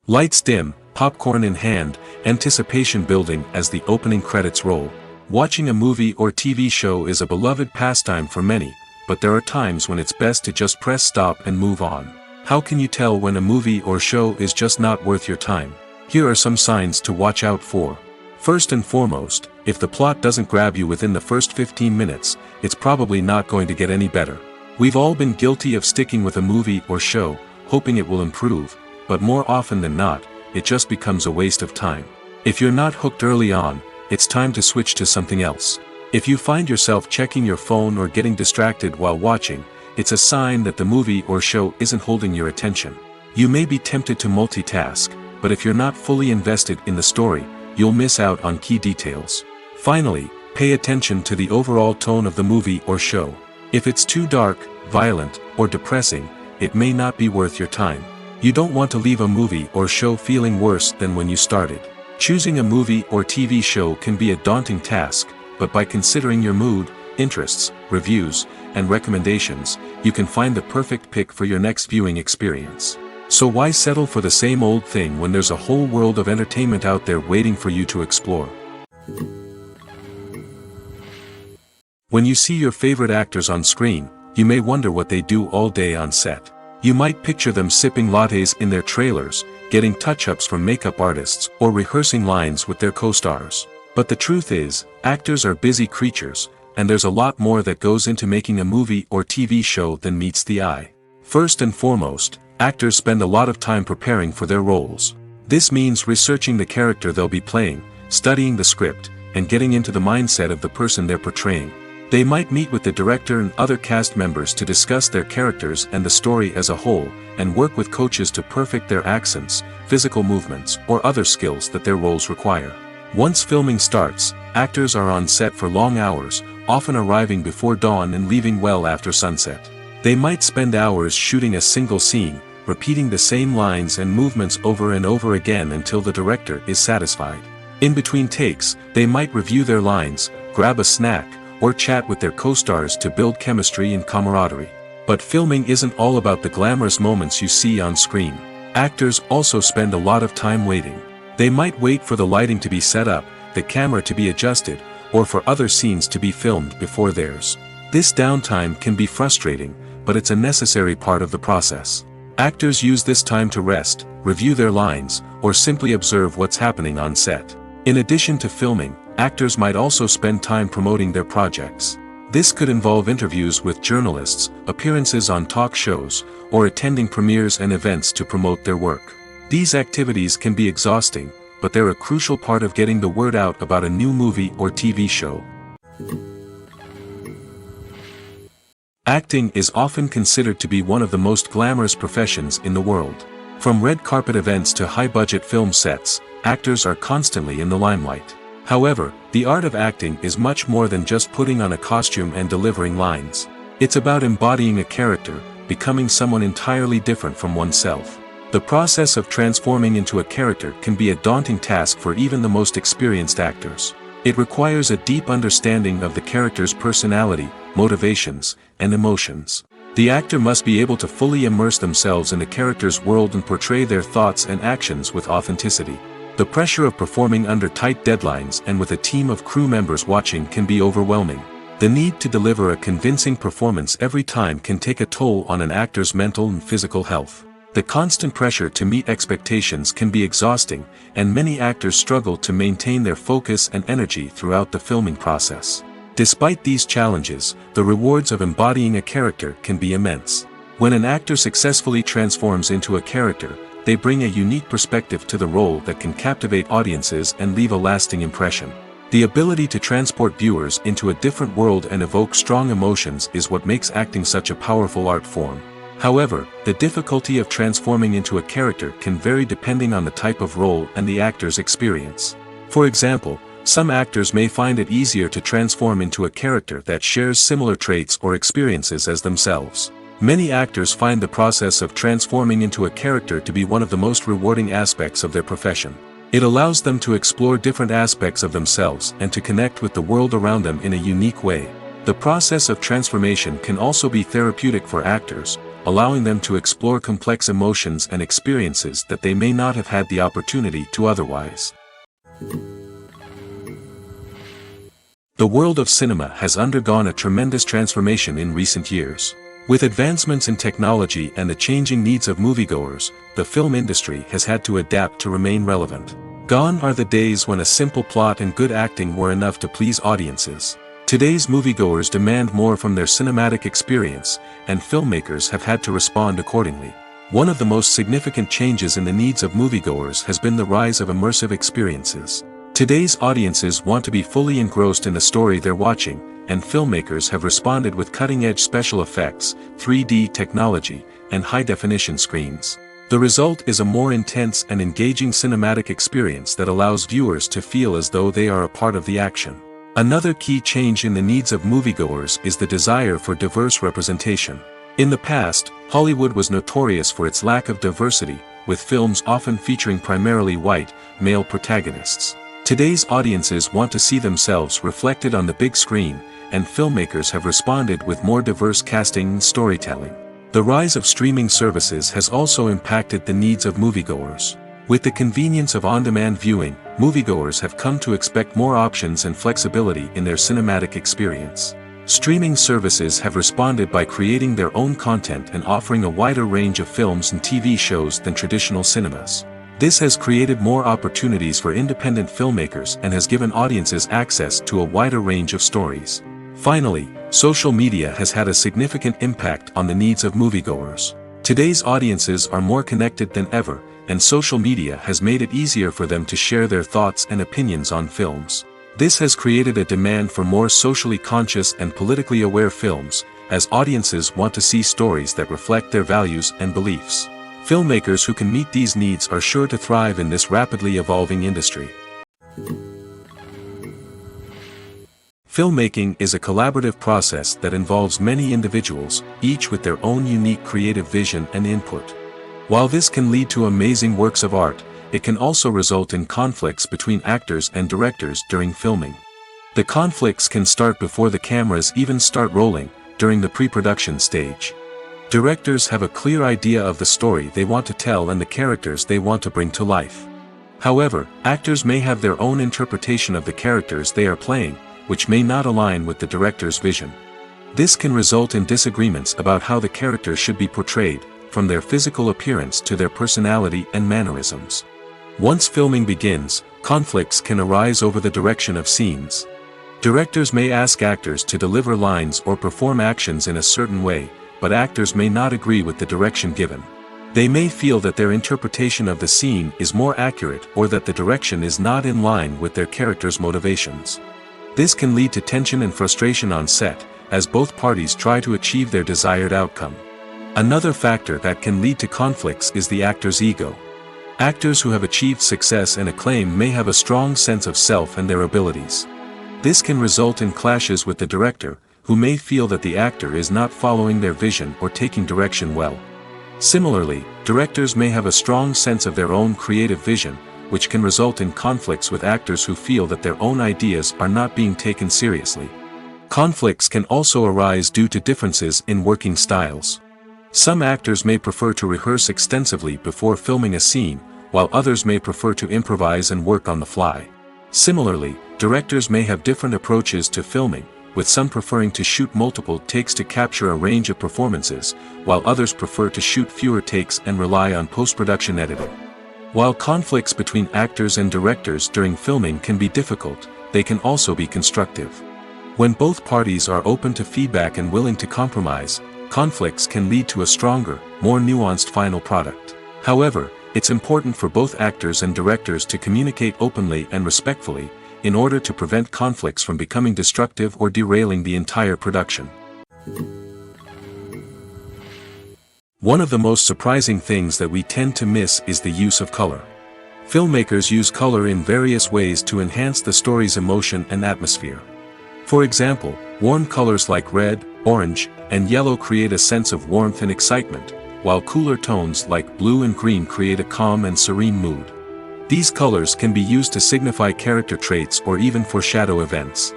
Lights dim, popcorn in hand, anticipation building as the opening credits roll. Watching a movie or TV show is a beloved pastime for many, but there are times when it's best to just press stop and move on. How can you tell when a movie or show is just not worth your time? Here are some signs to watch out for. First and foremost, if the plot doesn't grab you within the first 15 minutes, it's probably not going to get any better. We've all been guilty of sticking with a movie or show, hoping it will improve, but more often than not, it just becomes a waste of time. If you're not hooked early on, it's time to switch to something else. If you find yourself checking your phone or getting distracted while watching, it's a sign that the movie or show isn't holding your attention. You may be tempted to multitask, but if you're not fully invested in the story, you'll miss out on key details. Finally, pay attention to the overall tone of the movie or show. If it's too dark, violent, or depressing, it may not be worth your time. You don't want to leave a movie or show feeling worse than when you started. Choosing a movie or TV show can be a daunting task, but by considering your mood, interests, reviews, and recommendations, you can find the perfect pick for your next viewing experience. So why settle for the same old thing when there's a whole world of entertainment out there waiting for you to explore? When you see your favorite actors on screen, you may wonder what they do all day on set. You might picture them sipping lattes in their trailers, getting touch-ups from makeup artists, or rehearsing lines with their co-stars. But the truth is, actors are busy creatures, and there's a lot more that goes into making a movie or TV show than meets the eye. First and foremost, actors spend a lot of time preparing for their roles. This means researching the character they'll be playing, studying the script, and getting into the mindset of the person they're portraying. They might meet with the director and other cast members to discuss their characters and the story as a whole, and work with coaches to perfect their accents, physical movements, or other skills that their roles require. Once filming starts, actors are on set for long hours, often arriving before dawn and leaving well after sunset. They might spend hours shooting a single scene, repeating the same lines and movements over and over again until the director is satisfied. In between takes, they might review their lines, grab a snack, or chat with their co-stars to build chemistry and camaraderie. But filming isn't all about the glamorous moments you see on screen. Actors also spend a lot of time waiting. They might wait for the lighting to be set up, the camera to be adjusted, or for other scenes to be filmed before theirs. This downtime can be frustrating, but it's a necessary part of the process. Actors use this time to rest, review their lines, or simply observe what's happening on set. In addition to filming, actors might also spend time promoting their projects. This could involve interviews with journalists, appearances on talk shows, or attending premieres and events to promote their work. These activities can be exhausting, but they're a crucial part of getting the word out about a new movie or TV show. Acting is often considered to be one of the most glamorous professions in the world. From red carpet events to high-budget film sets, actors are constantly in the limelight. However, the art of acting is much more than just putting on a costume and delivering lines. It's about embodying a character, becoming someone entirely different from oneself. The process of transforming into a character can be a daunting task for even the most experienced actors. It requires a deep understanding of the character's personality, motivations, and emotions. The actor must be able to fully immerse themselves in the character's world and portray their thoughts and actions with authenticity. The pressure of performing under tight deadlines and with a team of crew members watching can be overwhelming. The need to deliver a convincing performance every time can take a toll on an actor's mental and physical health. The constant pressure to meet expectations can be exhausting, and many actors struggle to maintain their focus and energy throughout the filming process. Despite these challenges, the rewards of embodying a character can be immense. When an actor successfully transforms into a character, they bring a unique perspective to the role that can captivate audiences and leave a lasting impression. The ability to transport viewers into a different world and evoke strong emotions is what makes acting such a powerful art form. However, the difficulty of transforming into a character can vary depending on the type of role and the actor's experience. For example, some actors may find it easier to transform into a character that shares similar traits or experiences as themselves. Many actors find the process of transforming into a character to be one of the most rewarding aspects of their profession. It allows them to explore different aspects of themselves and to connect with the world around them in a unique way. The process of transformation can also be therapeutic for actors, allowing them to explore complex emotions and experiences that they may not have had the opportunity to otherwise. The world of cinema has undergone a tremendous transformation in recent years. With advancements in technology and the changing needs of moviegoers, the film industry has had to adapt to remain relevant. Gone are the days when a simple plot and good acting were enough to please audiences. Today's moviegoers demand more from their cinematic experience, and filmmakers have had to respond accordingly. One of the most significant changes in the needs of moviegoers has been the rise of immersive experiences. Today's audiences want to be fully engrossed in the story they're watching, and filmmakers have responded with cutting-edge special effects, 3D technology, and high-definition screens. The result is a more intense and engaging cinematic experience that allows viewers to feel as though they are a part of the action. Another key change in the needs of moviegoers is the desire for diverse representation. In the past, Hollywood was notorious for its lack of diversity, with films often featuring primarily white, male protagonists. Today's audiences want to see themselves reflected on the big screen, and filmmakers have responded with more diverse casting and storytelling. The rise of streaming services has also impacted the needs of moviegoers. With the convenience of on-demand viewing, moviegoers have come to expect more options and flexibility in their cinematic experience. Streaming services have responded by creating their own content and offering a wider range of films and TV shows than traditional cinemas. This has created more opportunities for independent filmmakers and has given audiences access to a wider range of stories. Finally, social media has had a significant impact on the needs of moviegoers. Today's audiences are more connected than ever, and social media has made it easier for them to share their thoughts and opinions on films. This has created a demand for more socially conscious and politically aware films, as audiences want to see stories that reflect their values and beliefs. Filmmakers who can meet these needs are sure to thrive in this rapidly evolving industry. Filmmaking is a collaborative process that involves many individuals, each with their own unique creative vision and input. While this can lead to amazing works of art, it can also result in conflicts between actors and directors during filming. The conflicts can start before the cameras even start rolling, during the pre-production stage. Directors have a clear idea of the story they want to tell and the characters they want to bring to life. However, actors may have their own interpretation of the characters they are playing, which may not align with the director's vision. This can result in disagreements about how the character should be portrayed, from their physical appearance to their personality and mannerisms. Once filming begins, conflicts can arise over the direction of scenes. Directors may ask actors to deliver lines or perform actions in a certain way, but actors may not agree with the direction given. They may feel that their interpretation of the scene is more accurate or that the direction is not in line with their character's motivations. This can lead to tension and frustration on set, as both parties try to achieve their desired outcome. Another factor that can lead to conflicts is the actor's ego. Actors who have achieved success and acclaim may have a strong sense of self and their abilities. This can result in clashes with the director, who may feel that the actor is not following their vision or taking direction well. Similarly, directors may have a strong sense of their own creative vision, which can result in conflicts with actors who feel that their own ideas are not being taken seriously. Conflicts can also arise due to differences in working styles. Some actors may prefer to rehearse extensively before filming a scene, while others may prefer to improvise and work on the fly. Similarly, directors may have different approaches to filming, with some preferring to shoot multiple takes to capture a range of performances, while others prefer to shoot fewer takes and rely on post-production editing. While conflicts between actors and directors during filming can be difficult, they can also be constructive. When both parties are open to feedback and willing to compromise, conflicts can lead to a stronger, more nuanced final product. However, it's important for both actors and directors to communicate openly and respectfully, in order to prevent conflicts from becoming destructive or derailing the entire production. One of the most surprising things that we tend to miss is the use of color. Filmmakers use color in various ways to enhance the story's emotion and atmosphere. For example, warm colors like red, orange, and yellow create a sense of warmth and excitement, while cooler tones like blue and green create a calm and serene mood. These colors can be used to signify character traits or even foreshadow events.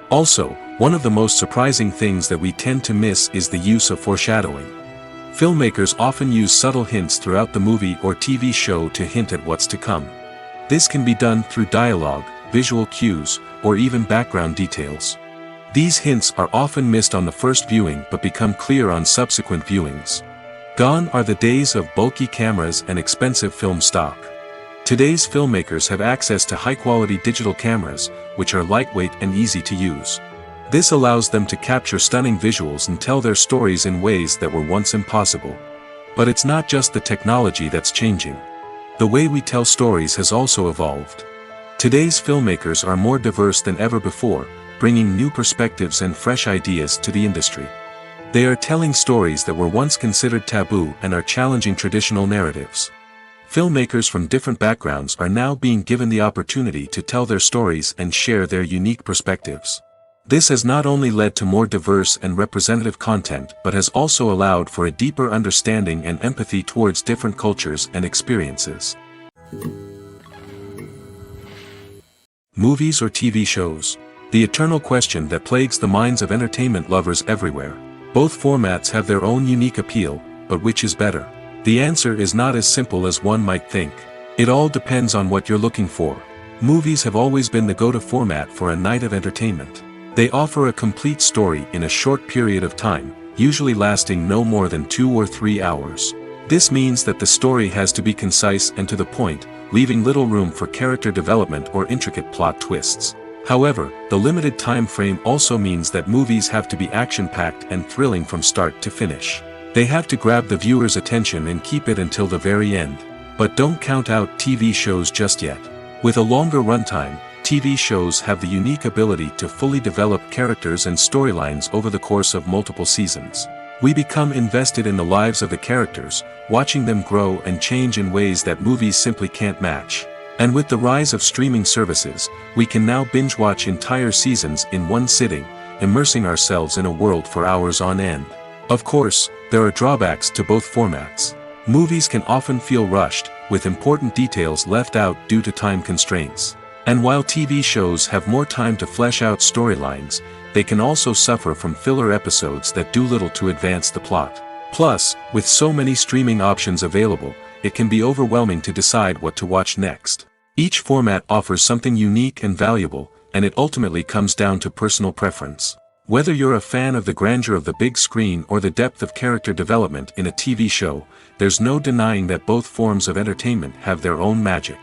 Also, one of the most surprising things that we tend to miss is the use of foreshadowing. Filmmakers often use subtle hints throughout the movie or TV show to hint at what's to come. This can be done through dialogue, visual cues, or even background details. These hints are often missed on the first viewing but become clear on subsequent viewings. Gone are the days of bulky cameras and expensive film stock. Today's filmmakers have access to high-quality digital cameras, which are lightweight and easy to use. This allows them to capture stunning visuals and tell their stories in ways that were once impossible. But it's not just the technology that's changing. The way we tell stories has also evolved. Today's filmmakers are more diverse than ever before, bringing new perspectives and fresh ideas to the industry. They are telling stories that were once considered taboo and are challenging traditional narratives. Filmmakers from different backgrounds are now being given the opportunity to tell their stories and share their unique perspectives. This has not only led to more diverse and representative content but has also allowed for a deeper understanding and empathy towards different cultures and experiences. Movies or TV shows? The eternal question that plagues the minds of entertainment lovers everywhere. Both formats have their own unique appeal, but which is better? The answer is not as simple as one might think. It all depends on what you're looking for. Movies have always been the go-to format for a night of entertainment. They offer a complete story in a short period of time, usually lasting no more than 2 or 3 hours. This means that the story has to be concise and to the point, leaving little room for character development or intricate plot twists. However, the limited time frame also means that movies have to be action-packed and thrilling from start to finish. They have to grab the viewer's attention and keep it until the very end. But don't count out TV shows just yet. With a longer runtime, TV shows have the unique ability to fully develop characters and storylines over the course of multiple seasons. We become invested in the lives of the characters, watching them grow and change in ways that movies simply can't match. And with the rise of streaming services, we can now binge-watch entire seasons in one sitting, immersing ourselves in a world for hours on end. Of course, there are drawbacks to both formats. Movies can often feel rushed, with important details left out due to time constraints. And while TV shows have more time to flesh out storylines, they can also suffer from filler episodes that do little to advance the plot. Plus, with so many streaming options available, it can be overwhelming to decide what to watch next. Each format offers something unique and valuable, and it ultimately comes down to personal preference. Whether you're a fan of the grandeur of the big screen or the depth of character development in a TV show, there's no denying that both forms of entertainment have their own magic.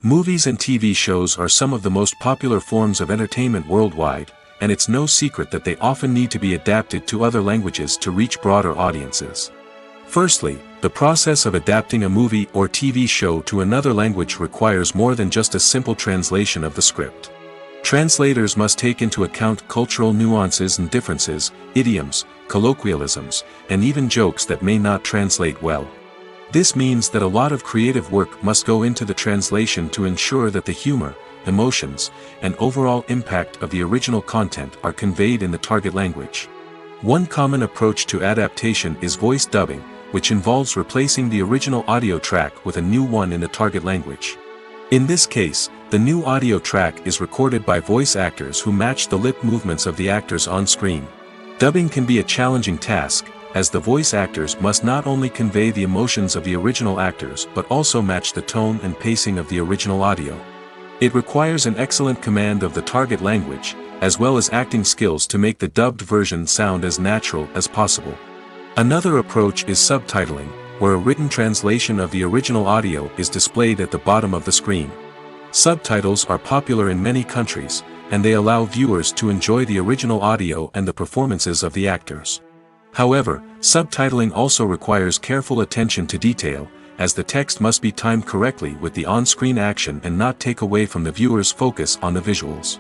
Movies and TV shows are some of the most popular forms of entertainment worldwide, and it's no secret that they often need to be adapted to other languages to reach broader audiences. Firstly, the process of adapting a movie or TV show to another language requires more than just a simple translation of the script. Translators must take into account cultural nuances and differences, idioms, colloquialisms, and even jokes that may not translate well. This means that a lot of creative work must go into the translation to ensure that the humor, emotions, and overall impact of the original content are conveyed in the target language. One common approach to adaptation is voice dubbing, which involves replacing the original audio track with a new one in the target language. In this case, the new audio track is recorded by voice actors who match the lip movements of the actors on screen. Dubbing can be a challenging task, as the voice actors must not only convey the emotions of the original actors but also match the tone and pacing of the original audio. It requires an excellent command of the target language, as well as acting skills to make the dubbed version sound as natural as possible. Another approach is subtitling, where a written translation of the original audio is displayed at the bottom of the screen. Subtitles are popular in many countries, and they allow viewers to enjoy the original audio and the performances of the actors. However, subtitling also requires careful attention to detail, as the text must be timed correctly with the on-screen action and not take away from the viewer's focus on the visuals.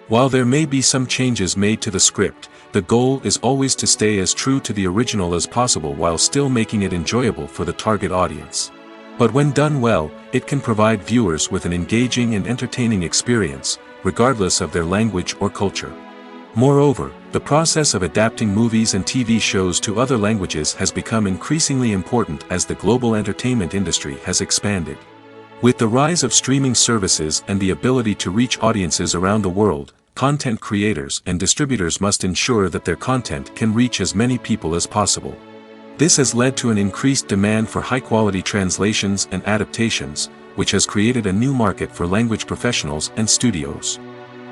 While there may be some changes made to the script, the goal is always to stay as true to the original as possible while still making it enjoyable for the target audience. But when done well, it can provide viewers with an engaging and entertaining experience, regardless of their language or culture. Moreover, the process of adapting movies and TV shows to other languages has become increasingly important as the global entertainment industry has expanded. With the rise of streaming services and the ability to reach audiences around the world, content creators and distributors must ensure that their content can reach as many people as possible. This has led to an increased demand for high-quality translations and adaptations, which has created a new market for language professionals and studios.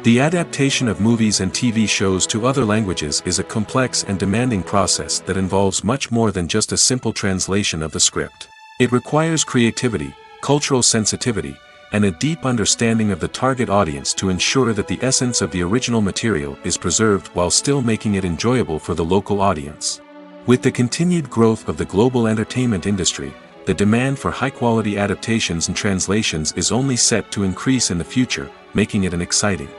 The adaptation of movies and TV shows to other languages is a complex and demanding process that involves much more than just a simple translation of the script. It requires creativity, cultural sensitivity, and a deep understanding of the target audience to ensure that the essence of the original material is preserved while still making it enjoyable for the local audience. With the continued growth of the global entertainment industry, the demand for high-quality adaptations and translations is only set to increase in the future, making it an exciting.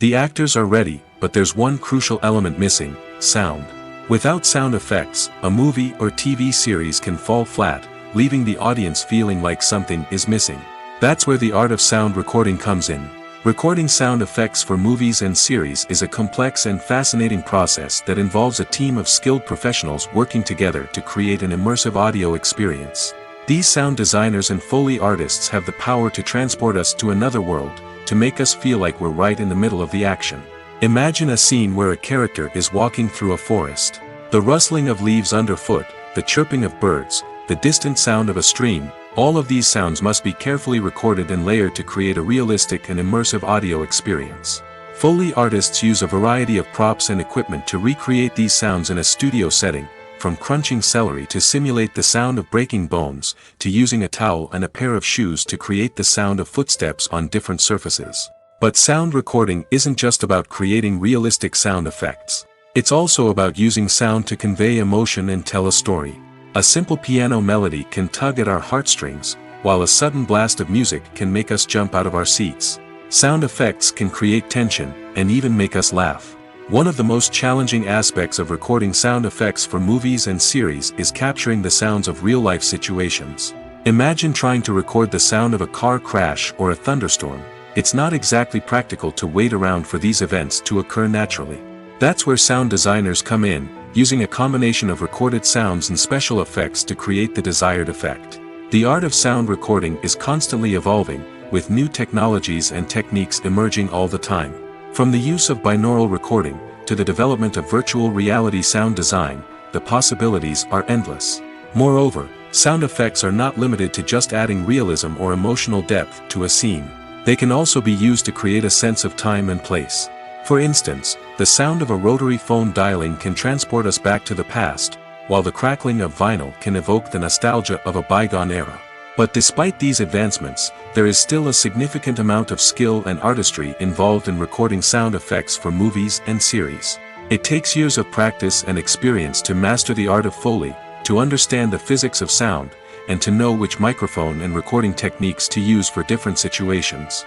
The actors are ready, but there's one crucial element missing: sound. Without sound effects, a movie or TV series can fall flat, leaving the audience feeling like something is missing. That's where the art of sound recording comes in. Recording sound effects for movies and series is a complex and fascinating process that involves a team of skilled professionals working together to create an immersive audio experience. These sound designers and Foley artists have the power to transport us to another world, to make us feel like we're right in the middle of the action. Imagine a scene where a character is walking through a forest. The rustling of leaves underfoot, the chirping of birds, the distant sound of a stream, all of these sounds must be carefully recorded and layered to create a realistic and immersive audio experience. Foley artists use a variety of props and equipment to recreate these sounds in a studio setting, from crunching celery to simulate the sound of breaking bones, to using a towel and a pair of shoes to create the sound of footsteps on different surfaces. But sound recording isn't just about creating realistic sound effects. It's also about using sound to convey emotion and tell a story. A simple piano melody can tug at our heartstrings, while a sudden blast of music can make us jump out of our seats. Sound effects can create tension, and even make us laugh. One of the most challenging aspects of recording sound effects for movies and series is capturing the sounds of real-life situations. Imagine trying to record the sound of a car crash or a thunderstorm. It's not exactly practical to wait around for these events to occur naturally. That's where sound designers come in, using a combination of recorded sounds and special effects to create the desired effect. The art of sound recording is constantly evolving, with new technologies and techniques emerging all the time. From the use of binaural recording, to the development of virtual reality sound design, the possibilities are endless. Moreover, sound effects are not limited to just adding realism or emotional depth to a scene. They can also be used to create a sense of time and place. For instance, the sound of a rotary phone dialing can transport us back to the past, while the crackling of vinyl can evoke the nostalgia of a bygone era. But despite these advancements, there is still a significant amount of skill and artistry involved in recording sound effects for movies and series. It takes years of practice and experience to master the art of Foley, to understand the physics of sound, and to know which microphone and recording techniques to use for different situations.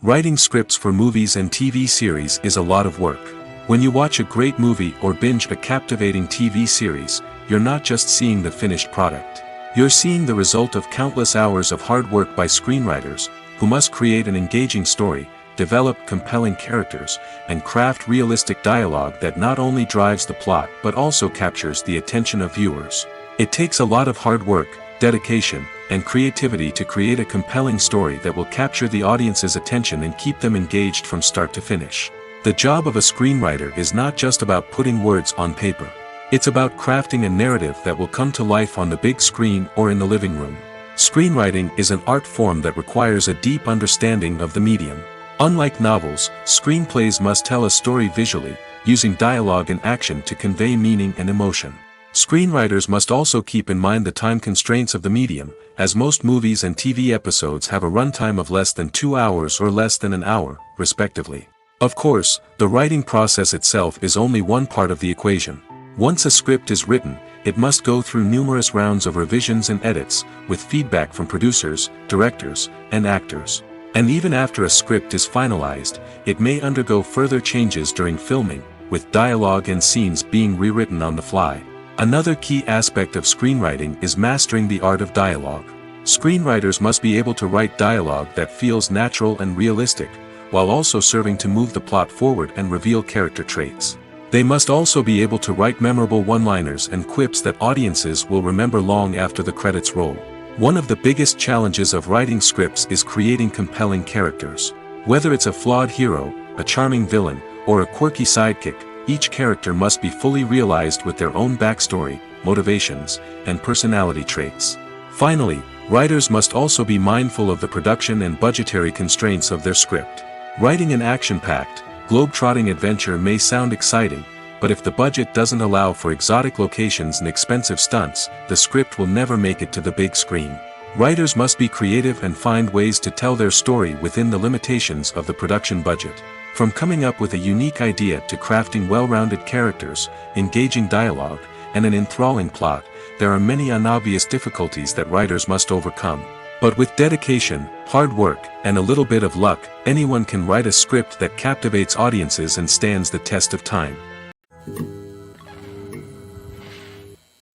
Writing scripts for movies and TV series is a lot of work. When you watch a great movie or binge a captivating TV series, you're not just seeing the finished product. You're seeing the result of countless hours of hard work by screenwriters, who must create an engaging story, develop compelling characters, and craft realistic dialogue that not only drives the plot but also captures the attention of viewers. It takes a lot of hard work, dedication, and creativity to create a compelling story that will capture the audience's attention and keep them engaged from start to finish. The job of a screenwriter is not just about putting words on paper. It's about crafting a narrative that will come to life on the big screen or in the living room. Screenwriting is an art form that requires a deep understanding of the medium. Unlike novels, screenplays must tell a story visually, using dialogue and action to convey meaning and emotion. Screenwriters must also keep in mind the time constraints of the medium, as most movies and TV episodes have a runtime of less than 2 hours or less than an hour, respectively. Of course, the writing process itself is only one part of the equation. Once a script is written, it must go through numerous rounds of revisions and edits, with feedback from producers, directors, and actors. And even after a script is finalized, it may undergo further changes during filming, with dialogue and scenes being rewritten on the fly. Another key aspect of screenwriting is mastering the art of dialogue. Screenwriters must be able to write dialogue that feels natural and realistic, while also serving to move the plot forward and reveal character traits. They must also be able to write memorable one-liners and quips that audiences will remember long after the credits roll. One of the biggest challenges of writing scripts is creating compelling characters. Whether it's a flawed hero, a charming villain, or a quirky sidekick, each character must be fully realized with their own backstory, motivations, and personality traits. Finally, writers must also be mindful of the production and budgetary constraints of their script. Writing an action-packed, globe-trotting adventure may sound exciting, but if the budget doesn't allow for exotic locations and expensive stunts, the script will never make it to the big screen. Writers must be creative and find ways to tell their story within the limitations of the production budget. From coming up with a unique idea to crafting well-rounded characters, engaging dialogue, and an enthralling plot, there are many unobvious difficulties that writers must overcome. But with dedication, hard work, and a little bit of luck, anyone can write a script that captivates audiences and stands the test of time.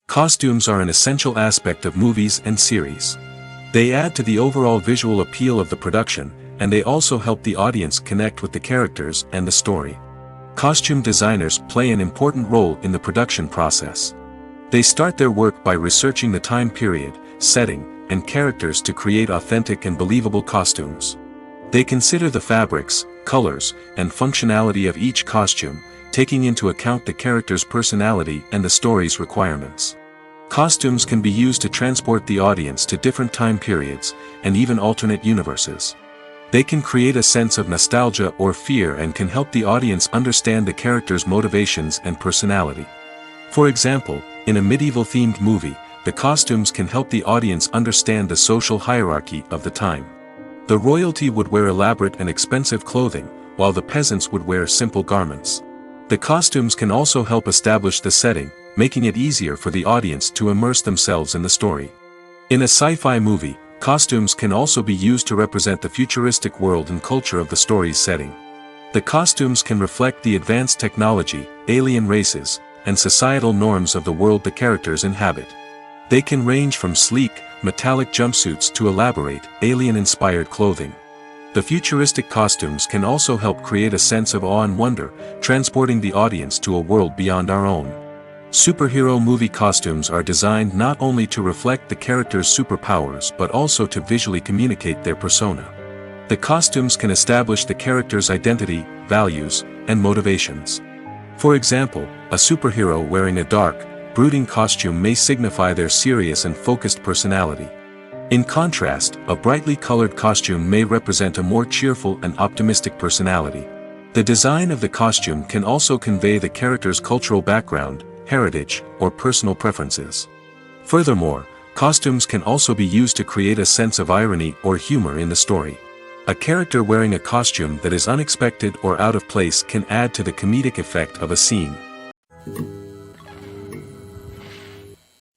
Costumes are an essential aspect of movies and series. They add to the overall visual appeal of the production, and they also help the audience connect with the characters and the story. Costume designers play an important role in the production process. They start their work by researching the time period, setting, and characters to create authentic and believable costumes. They consider the fabrics, colors, and functionality of each costume, taking into account the character's personality and the story's requirements. Costumes can be used to transport the audience to different time periods, and even alternate universes. They can create a sense of nostalgia or fear and can help the audience understand the character's motivations and personality. For example, in a medieval-themed movie, the costumes can help the audience understand the social hierarchy of the time. The royalty would wear elaborate and expensive clothing, while the peasants would wear simple garments. The costumes can also help establish the setting, making it easier for the audience to immerse themselves in the story. In a sci-fi movie, costumes can also be used to represent the futuristic world and culture of the story's setting. The costumes can reflect the advanced technology, alien races, and societal norms of the world the characters inhabit. They can range from sleek, metallic jumpsuits to elaborate, alien-inspired clothing. The futuristic costumes can also help create a sense of awe and wonder, transporting the audience to a world beyond our own. Superhero movie costumes are designed not only to reflect the character's superpowers but also to visually communicate their persona. The costumes can establish the character's identity, values, and motivations. For example, a superhero wearing a dark, brooding costume may signify their serious and focused personality. In contrast, a brightly colored costume may represent a more cheerful and optimistic personality. The design of the costume can also convey the character's cultural background, heritage, or personal preferences. Furthermore, costumes can also be used to create a sense of irony or humor in the story. A character wearing a costume that is unexpected or out of place can add to the comedic effect of a scene.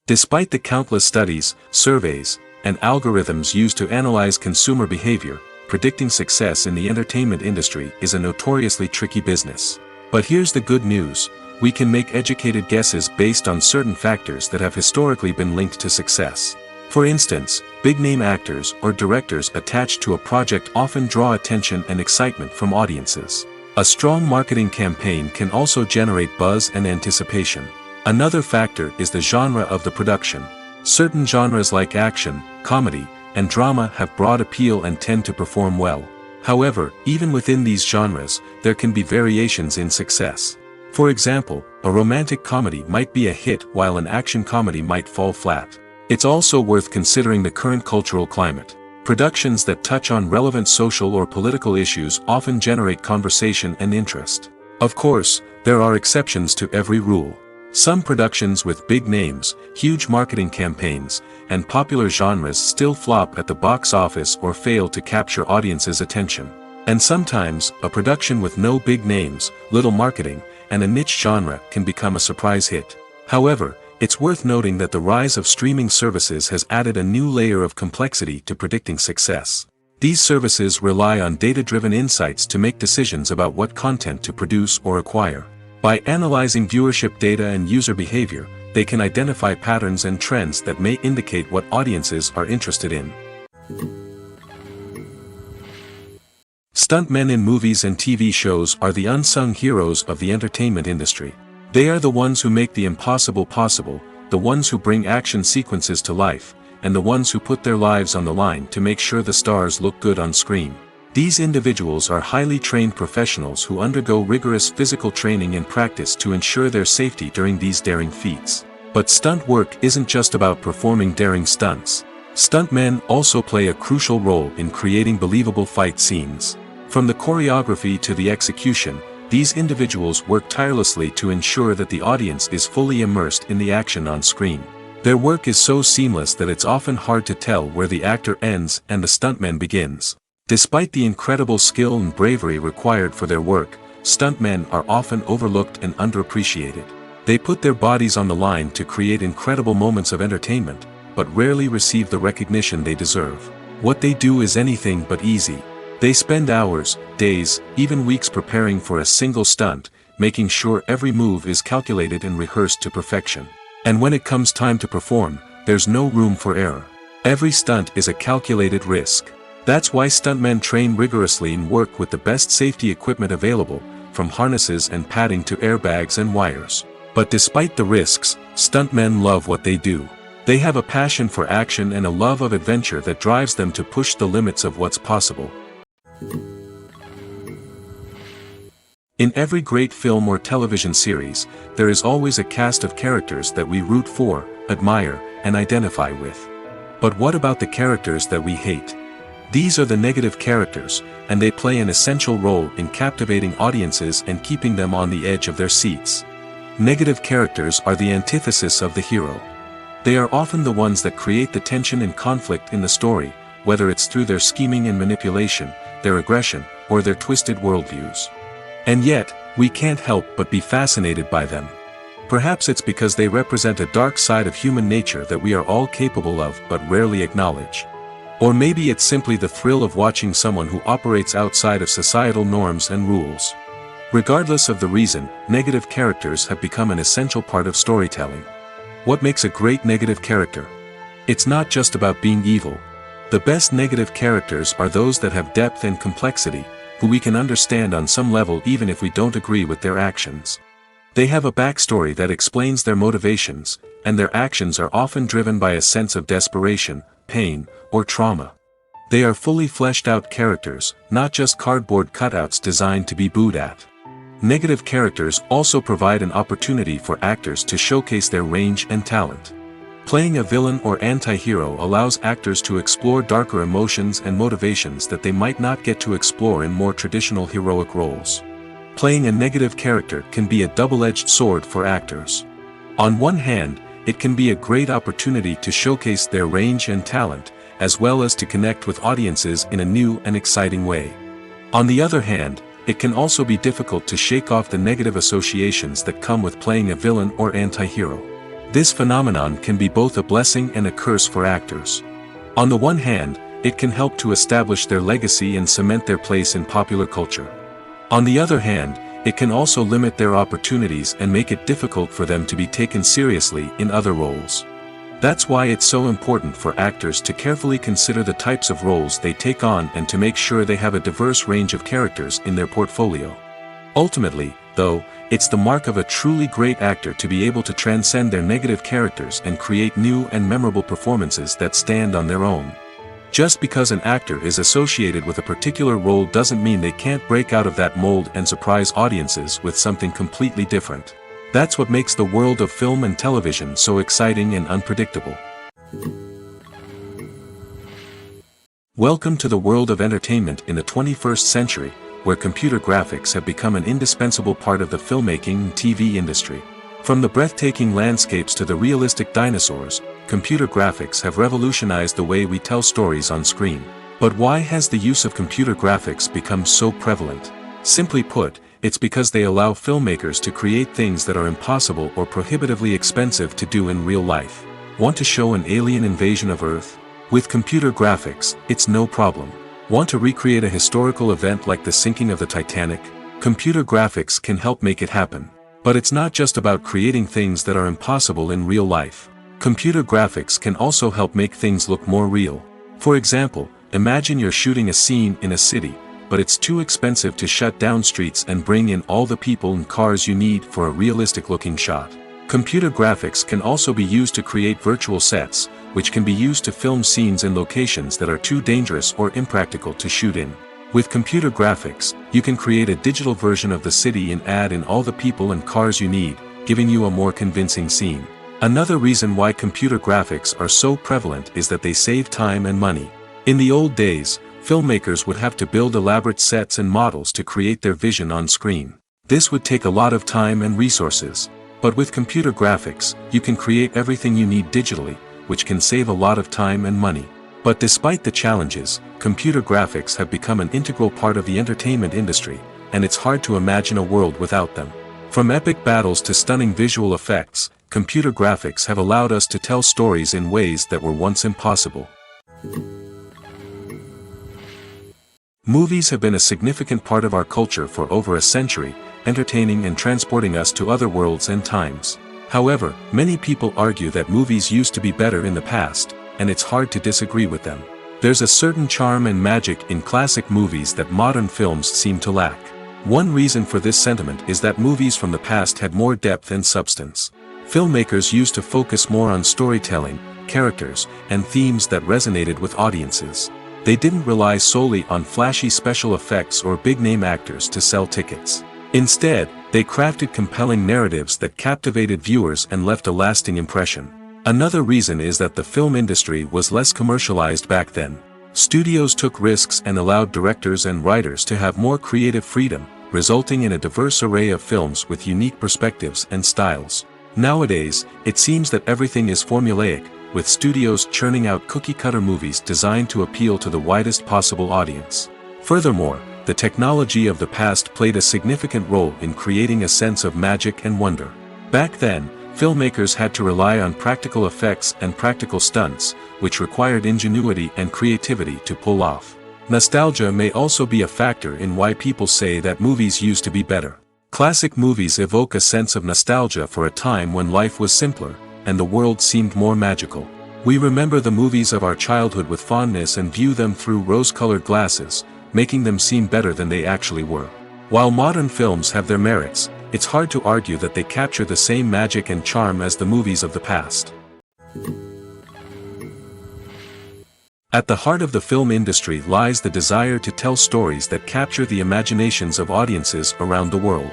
Despite the countless studies, surveys, and algorithms used to analyze consumer behavior, predicting success in the entertainment industry is a notoriously tricky business. But here's the good news: we can make educated guesses based on certain factors that have historically been linked to success. For instance, big-name actors or directors attached to a project often draw attention and excitement from audiences. A strong marketing campaign can also generate buzz and anticipation. Another factor is the genre of the production. Certain genres like action, comedy, and drama have broad appeal and tend to perform well. However, even within these genres, there can be variations in success. For example, a romantic comedy might be a hit while an action comedy might fall flat. It's also worth considering the current cultural climate. Productions that touch on relevant social or political issues often generate conversation and interest. Of course, there are exceptions to every rule. Some productions with big names, huge marketing campaigns, and popular genres still flop at the box office or fail to capture audiences' attention. And sometimes, a production with no big names, little marketing, and a niche genre can become a surprise hit. However, it's worth noting that the rise of streaming services has added a new layer of complexity to predicting success. These services rely on data-driven insights to make decisions about what content to produce or acquire. By analyzing viewership data and user behavior, they can identify patterns and trends that may indicate what audiences are interested in. Stuntmen in movies and TV shows are the unsung heroes of the entertainment industry. They are the ones who make the impossible possible, the ones who bring action sequences to life, and the ones who put their lives on the line to make sure the stars look good on screen. These individuals are highly trained professionals who undergo rigorous physical training and practice to ensure their safety during these daring feats. But stunt work isn't just about performing daring stunts. Stuntmen also play a crucial role in creating believable fight scenes. From the choreography to the execution, these individuals work tirelessly to ensure that the audience is fully immersed in the action on screen. Their work is so seamless that it's often hard to tell where the actor ends and the stuntman begins. Despite the incredible skill and bravery required for their work, stuntmen are often overlooked and underappreciated. They put their bodies on the line to create incredible moments of entertainment, but rarely receive the recognition they deserve. What they do is anything but easy. They spend hours, days, even weeks preparing for a single stunt, making sure every move is calculated and rehearsed to perfection. And when it comes time to perform, there's no room for error. Every stunt is a calculated risk. That's why stuntmen train rigorously and work with the best safety equipment available, from harnesses and padding to airbags and wires. But despite the risks, stuntmen love what they do. They have a passion for action and a love of adventure that drives them to push the limits of what's possible. In every great film or television series, there is always a cast of characters that we root for, admire, and identify with. But what about the characters that we hate? These are the negative characters, and they play an essential role in captivating audiences and keeping them on the edge of their seats. Negative characters are the antithesis of the hero. They are often the ones that create the tension and conflict in the story, whether it's through their scheming and manipulation, their aggression, or their twisted worldviews. And yet, we can't help but be fascinated by them. Perhaps it's because they represent a dark side of human nature that we are all capable of but rarely acknowledge. Or maybe it's simply the thrill of watching someone who operates outside of societal norms and rules. Regardless of the reason, negative characters have become an essential part of storytelling. What makes a great negative character? It's not just about being evil. The best negative characters are those that have depth and complexity, who we can understand on some level even if we don't agree with their actions. They have a backstory that explains their motivations, and their actions are often driven by a sense of desperation, pain, or trauma. They are fully fleshed out characters, not just cardboard cutouts designed to be booed at. Negative characters also provide an opportunity for actors to showcase their range and talent. Playing a villain or anti-hero allows actors to explore darker emotions and motivations that they might not get to explore in more traditional heroic roles. Playing a negative character can be a double-edged sword for actors. On one hand, it can be a great opportunity to showcase their range and talent, as well as to connect with audiences in a new and exciting way. On the other hand, it can also be difficult to shake off the negative associations that come with playing a villain or anti-hero. This phenomenon can be both a blessing and a curse for actors. On the one hand, it can help to establish their legacy and cement their place in popular culture. On the other hand, it can also limit their opportunities and make it difficult for them to be taken seriously in other roles. That's why it's so important for actors to carefully consider the types of roles they take on and to make sure they have a diverse range of characters in their portfolio. Ultimately, though, it's the mark of a truly great actor to be able to transcend their negative characters and create new and memorable performances that stand on their own. Just because an actor is associated with a particular role doesn't mean they can't break out of that mold and surprise audiences with something completely different. That's what makes the world of film and television so exciting and unpredictable. Welcome to the world of entertainment in the 21st century, where computer graphics have become an indispensable part of the filmmaking and TV industry. From the breathtaking landscapes to the realistic dinosaurs, computer graphics have revolutionized the way we tell stories on screen. But why has the use of computer graphics become so prevalent? Simply put, it's because they allow filmmakers to create things that are impossible or prohibitively expensive to do in real life. Want to show an alien invasion of Earth? With computer graphics, it's no problem. Want to recreate a historical event like the sinking of the Titanic? Computer graphics can help make it happen. But it's not just about creating things that are impossible in real life. Computer graphics can also help make things look more real. For example, imagine you're shooting a scene in a city, but it's too expensive to shut down streets and bring in all the people and cars you need for a realistic-looking shot. Computer graphics can also be used to create virtual sets, which can be used to film scenes in locations that are too dangerous or impractical to shoot in. With computer graphics, you can create a digital version of the city and add in all the people and cars you need, giving you a more convincing scene. Another reason why computer graphics are so prevalent is that they save time and money. In the old days, filmmakers would have to build elaborate sets and models to create their vision on screen. This would take a lot of time and resources. But with computer graphics, you can create everything you need digitally, which can save a lot of time and money. But despite the challenges, computer graphics have become an integral part of the entertainment industry, and it's hard to imagine a world without them. From epic battles to stunning visual effects, computer graphics have allowed us to tell stories in ways that were once impossible. Movies have been a significant part of our culture for over a century, entertaining and transporting us to other worlds and times. However, many people argue that movies used to be better in the past, and it's hard to disagree with them. There's a certain charm and magic in classic movies that modern films seem to lack. One reason for this sentiment is that movies from the past had more depth and substance. Filmmakers used to focus more on storytelling, characters, and themes that resonated with audiences. They didn't rely solely on flashy special effects or big-name actors to sell tickets. Instead, they crafted compelling narratives that captivated viewers and left a lasting impression. Another reason is that the film industry was less commercialized back then. Studios took risks and allowed directors and writers to have more creative freedom, resulting in a diverse array of films with unique perspectives and styles. Nowadays, it seems that everything is formulaic, with studios churning out cookie-cutter movies designed to appeal to the widest possible audience. Furthermore, the technology of the past played a significant role in creating a sense of magic and wonder. Back then, filmmakers had to rely on practical effects and practical stunts, which required ingenuity and creativity to pull off. Nostalgia may also be a factor in why people say that movies used to be better. Classic movies evoke a sense of nostalgia for a time when life was simpler, and the world seemed more magical. We remember the movies of our childhood with fondness and view them through rose-colored glasses, making them seem better than they actually were. While modern films have their merits, it's hard to argue that they capture the same magic and charm as the movies of the past. At the heart of the film industry lies the desire to tell stories that capture the imaginations of audiences around the world.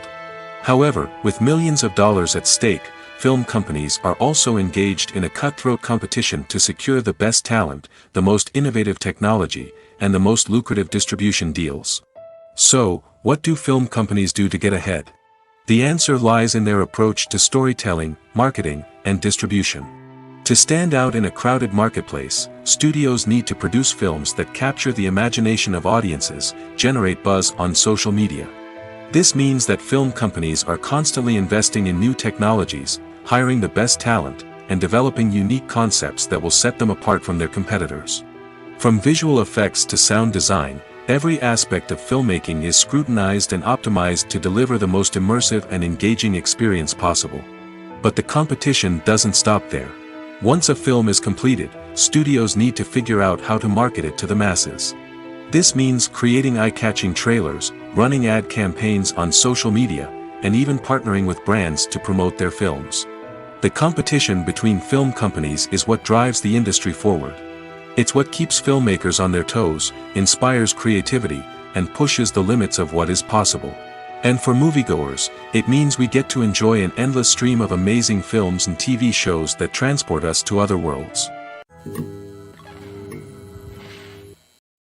However, with millions of dollars at stake, film companies are also engaged in a cutthroat competition to secure the best talent, the most innovative technology, and the most lucrative distribution deals. So, what do film companies do to get ahead? The answer lies in their approach to storytelling, marketing, and distribution. To stand out in a crowded marketplace, studios need to produce films that capture the imagination of audiences, generate buzz on social media. This means that film companies are constantly investing in new technologies, hiring the best talent, and developing unique concepts that will set them apart from their competitors. From visual effects to sound design, every aspect of filmmaking is scrutinized and optimized to deliver the most immersive and engaging experience possible. But the competition doesn't stop there. Once a film is completed, studios need to figure out how to market it to the masses. This means creating eye-catching trailers, running ad campaigns on social media, and even partnering with brands to promote their films. The competition between film companies is what drives the industry forward. It's what keeps filmmakers on their toes, inspires creativity, and pushes the limits of what is possible. And for moviegoers, it means we get to enjoy an endless stream of amazing films and TV shows that transport us to other worlds.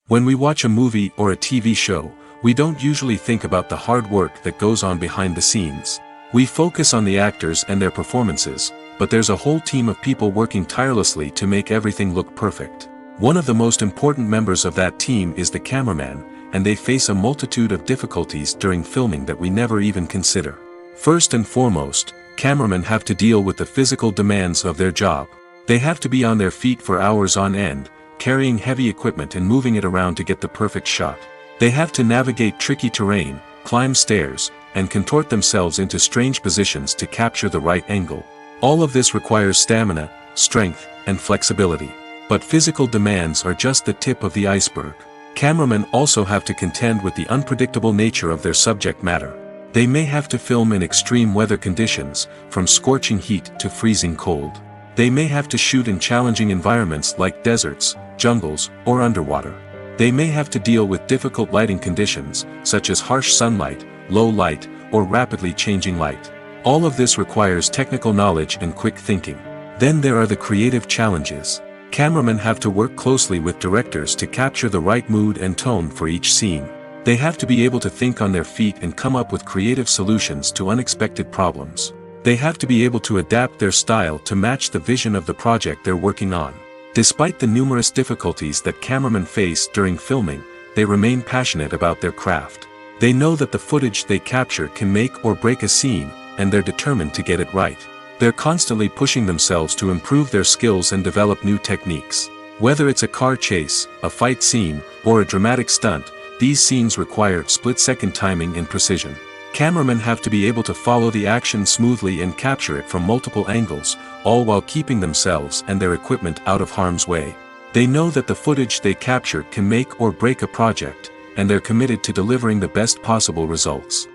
When we watch a movie or a TV show, we don't usually think about the hard work that goes on behind the scenes. We focus on the actors and their performances, but there's a whole team of people working tirelessly to make everything look perfect. One of the most important members of that team is the cameraman, and they face a multitude of difficulties during filming that we never even consider. First and foremost, cameramen have to deal with the physical demands of their job. They have to be on their feet for hours on end, carrying heavy equipment and moving it around to get the perfect shot. They have to navigate tricky terrain, climb stairs, and contort themselves into strange positions to capture the right angle. All of this requires stamina, strength, and flexibility. But physical demands are just the tip of the iceberg. Cameramen also have to contend with the unpredictable nature of their subject matter. They may have to film in extreme weather conditions, from scorching heat to freezing cold. They may have to shoot in challenging environments like deserts, jungles, or underwater. They may have to deal with difficult lighting conditions, such as harsh sunlight, low light, or rapidly changing light. All of this requires technical knowledge and quick thinking. Then there are the creative challenges. Cameramen have to work closely with directors to capture the right mood and tone for each scene. They have to be able to think on their feet and come up with creative solutions to unexpected problems. They have to be able to adapt their style to match the vision of the project they're working on. Despite the numerous difficulties that cameramen face during filming, they remain passionate about their craft. They know that the footage they capture can make or break a scene, and they're determined to get it right. They're constantly pushing themselves to improve their skills and develop new techniques. Whether it's a car chase, a fight scene, or a dramatic stunt, these scenes require split-second timing and precision. Cameramen have to be able to follow the action smoothly and capture it from multiple angles, all while keeping themselves and their equipment out of harm's way. They know that the footage they capture can make or break a project, and they're committed to delivering the best possible results.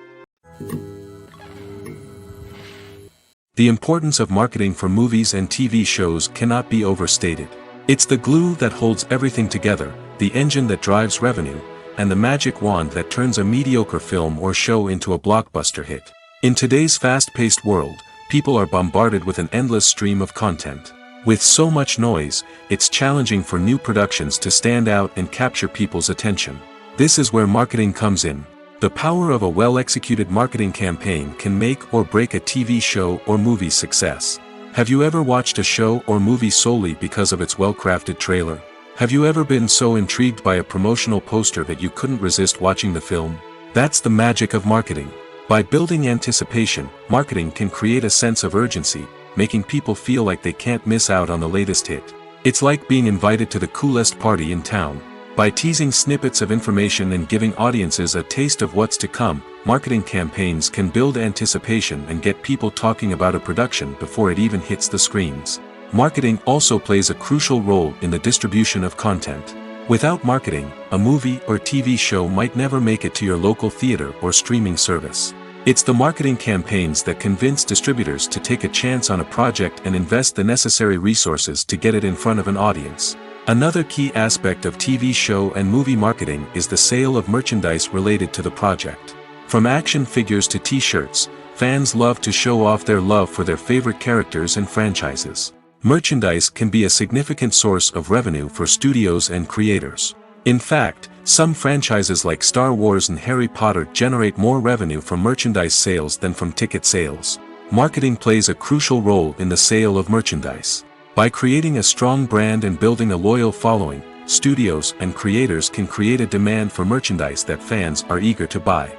The importance of marketing for movies and TV shows cannot be overstated. It's the glue that holds everything together, the engine that drives revenue, and the magic wand that turns a mediocre film or show into a blockbuster hit. In today's fast-paced world, people are bombarded with an endless stream of content. With so much noise, it's challenging for new productions to stand out and capture people's attention. This is where marketing comes in. The power of a well-executed marketing campaign can make or break a TV show or movie's success. Have you ever watched a show or movie solely because of its well-crafted trailer? Have you ever been so intrigued by a promotional poster that you couldn't resist watching the film? That's the magic of marketing. By building anticipation, marketing can create a sense of urgency, making people feel like they can't miss out on the latest hit. It's like being invited to the coolest party in town. By teasing snippets of information and giving audiences a taste of what's to come, marketing campaigns can build anticipation and get people talking about a production before it even hits the screens. Marketing also plays a crucial role in the distribution of content. Without marketing, a movie or TV show might never make it to your local theater or streaming service. It's the marketing campaigns that convince distributors to take a chance on a project and invest the necessary resources to get it in front of an audience. Another key aspect of TV show and movie marketing is the sale of merchandise related to the project. From action figures to t-shirts, fans love to show off their love for their favorite characters and franchises. Merchandise can be a significant source of revenue for studios and creators. In fact, some franchises like Star Wars and Harry Potter generate more revenue from merchandise sales than from ticket sales. Marketing plays a crucial role in the sale of merchandise. By creating a strong brand and building a loyal following, studios and creators can create a demand for merchandise that fans are eager to buy.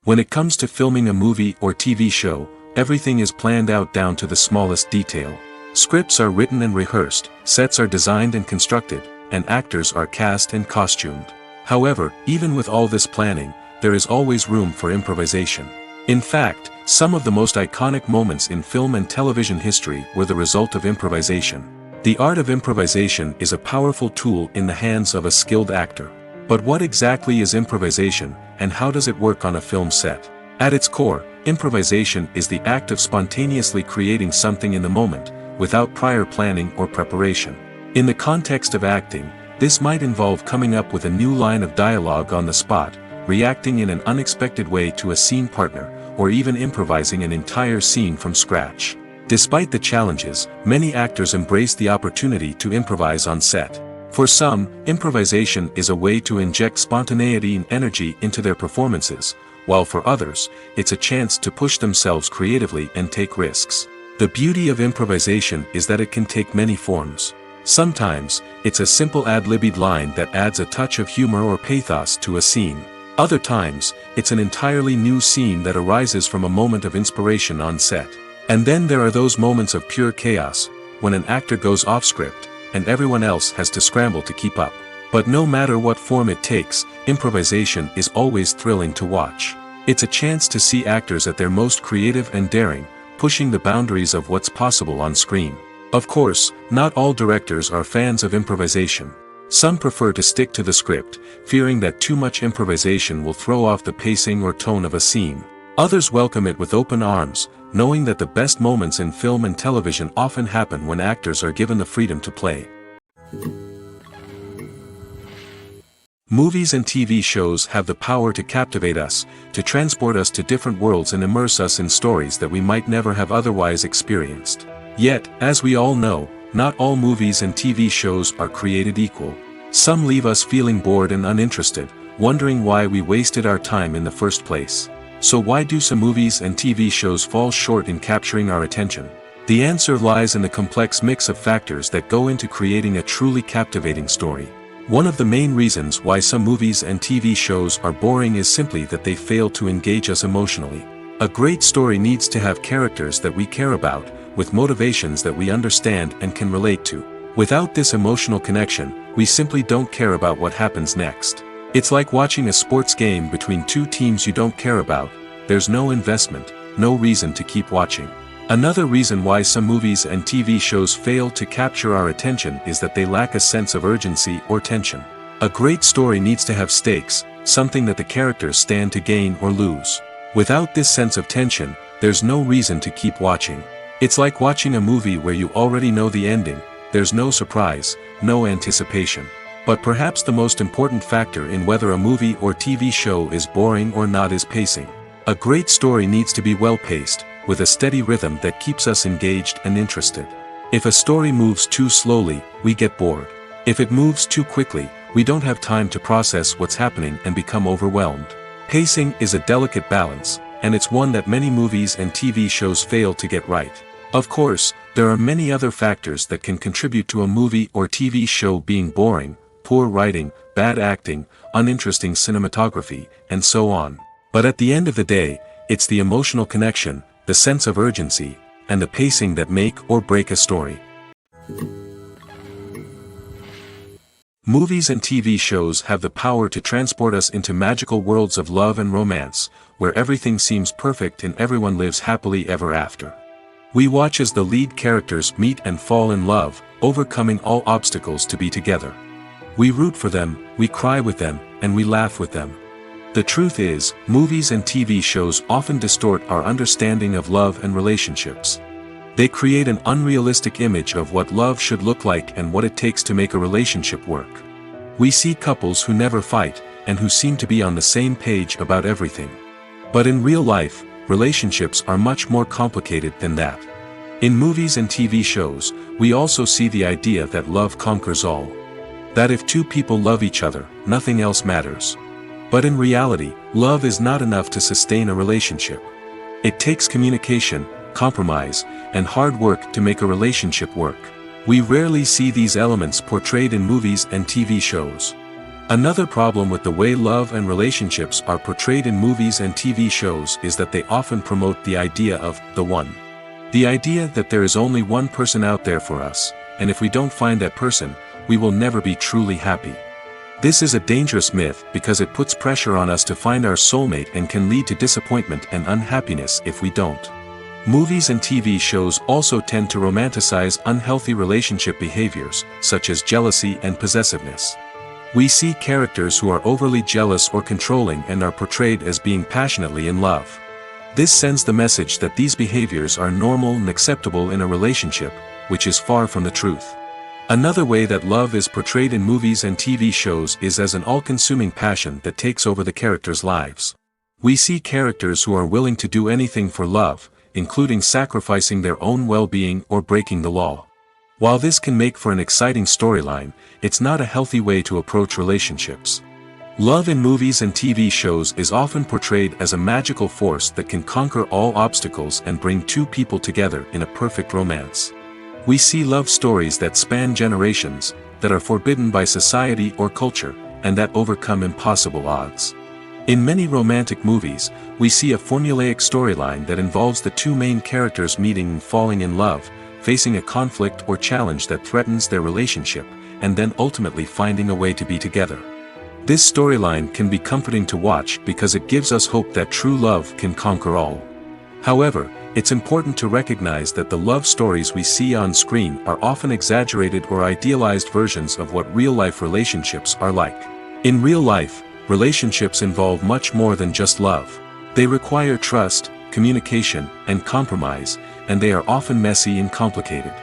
When it comes to filming a movie or TV show, everything is planned out down to the smallest detail. Scripts are written and rehearsed, sets are designed and constructed, and actors are cast and costumed. However, even with all this planning, there is always room for improvisation. In fact, some of the most iconic moments in film and television history were the result of improvisation. The art of improvisation is a powerful tool in the hands of a skilled actor. But what exactly is improvisation, and how does it work on a film set? At its core, improvisation is the act of spontaneously creating something in the moment, without prior planning or preparation. In the context of acting, this might involve coming up with a new line of dialogue on the spot, reacting in an unexpected way to a scene partner, or even improvising an entire scene from scratch. Despite the challenges, many actors embrace the opportunity to improvise on set. For some, improvisation is a way to inject spontaneity and energy into their performances, while for others, it's a chance to push themselves creatively and take risks. The beauty of improvisation is that it can take many forms. Sometimes, it's a simple ad-libbed line that adds a touch of humor or pathos to a scene. Other times, it's an entirely new scene that arises from a moment of inspiration on set. And then there are those moments of pure chaos, when an actor goes off script, and everyone else has to scramble to keep up. But no matter what form it takes, improvisation is always thrilling to watch. It's a chance to see actors at their most creative and daring, pushing the boundaries of what's possible on screen. Of course, not all directors are fans of improvisation. Some prefer to stick to the script, fearing that too much improvisation will throw off the pacing or tone of a scene. Others welcome it with open arms, knowing that the best moments in film and television often happen when actors are given the freedom to play. Movies and TV shows have the power to captivate us, to transport us to different worlds and immerse us in stories that we might never have otherwise experienced. Yet, as we all know, not all movies and TV shows are created equal. Some leave us feeling bored and uninterested, wondering why we wasted our time in the first place. So why do some movies and TV shows fall short in capturing our attention? The answer lies in the complex mix of factors that go into creating a truly captivating story. One of the main reasons why some movies and TV shows are boring is simply that they fail to engage us emotionally. A great story needs to have characters that we care about, with motivations that we understand and can relate to. Without this emotional connection, we simply don't care about what happens next. It's like watching a sports game between two teams you don't care about. There's no investment, no reason to keep watching. Another reason why some movies and TV shows fail to capture our attention is that they lack a sense of urgency or tension. A great story needs to have stakes, something that the characters stand to gain or lose. Without this sense of tension, there's no reason to keep watching. It's like watching a movie where you already know the ending. There's no surprise, no anticipation. But perhaps the most important factor in whether a movie or TV show is boring or not is pacing. A great story needs to be well-paced, with a steady rhythm that keeps us engaged and interested. If a story moves too slowly, we get bored. If it moves too quickly, we don't have time to process what's happening and become overwhelmed. Pacing is a delicate balance, and it's one that many movies and TV shows fail to get right. Of course, there are many other factors that can contribute to a movie or TV show being boring: poor writing, bad acting, uninteresting cinematography, and so on. But at the end of the day, it's the emotional connection, the sense of urgency, and the pacing that make or break a story. Movies and TV shows have the power to transport us into magical worlds of love and romance, where everything seems perfect and everyone lives happily ever after. We watch as the lead characters meet and fall in love, overcoming all obstacles to be together. We root for them, we cry with them, and we laugh with them. The truth is, movies and TV shows often distort our understanding of love and relationships. They create an unrealistic image of what love should look like and what it takes to make a relationship work. We see couples who never fight, and who seem to be on the same page about everything. But in real life, relationships are much more complicated than that. In movies and TV shows, we also see the idea that love conquers all. That if two people love each other, nothing else matters. But in reality, love is not enough to sustain a relationship. It takes communication, compromise, and hard work to make a relationship work. We rarely see these elements portrayed in movies and TV shows. Another problem with the way love and relationships are portrayed in movies and TV shows is that they often promote the idea of the one. The idea that there is only one person out there for us, and if we don't find that person, we will never be truly happy. This is a dangerous myth because it puts pressure on us to find our soulmate and can lead to disappointment and unhappiness if we don't. Movies and TV shows also tend to romanticize unhealthy relationship behaviors, such as jealousy and possessiveness. We see characters who are overly jealous or controlling and are portrayed as being passionately in love. This sends the message that these behaviors are normal and acceptable in a relationship, which is far from the truth. Another way that love is portrayed in movies and TV shows is as an all-consuming passion that takes over the characters' lives. We see characters who are willing to do anything for love, including sacrificing their own well-being or breaking the law. While this can make for an exciting storyline, it's not a healthy way to approach relationships. Love in movies and TV shows is often portrayed as a magical force that can conquer all obstacles and bring two people together in a perfect romance. We see love stories that span generations, that are forbidden by society or culture, and that overcome impossible odds. In many romantic movies, we see a formulaic storyline that involves the two main characters meeting and falling in love, facing a conflict or challenge that threatens their relationship, and then ultimately finding a way to be together. This storyline can be comforting to watch because it gives us hope that true love can conquer all. However, it's important to recognize that the love stories we see on screen are often exaggerated or idealized versions of what real-life relationships are like. In real life, relationships involve much more than just love. They require trust, communication, and compromise, and they are often messy and complicated.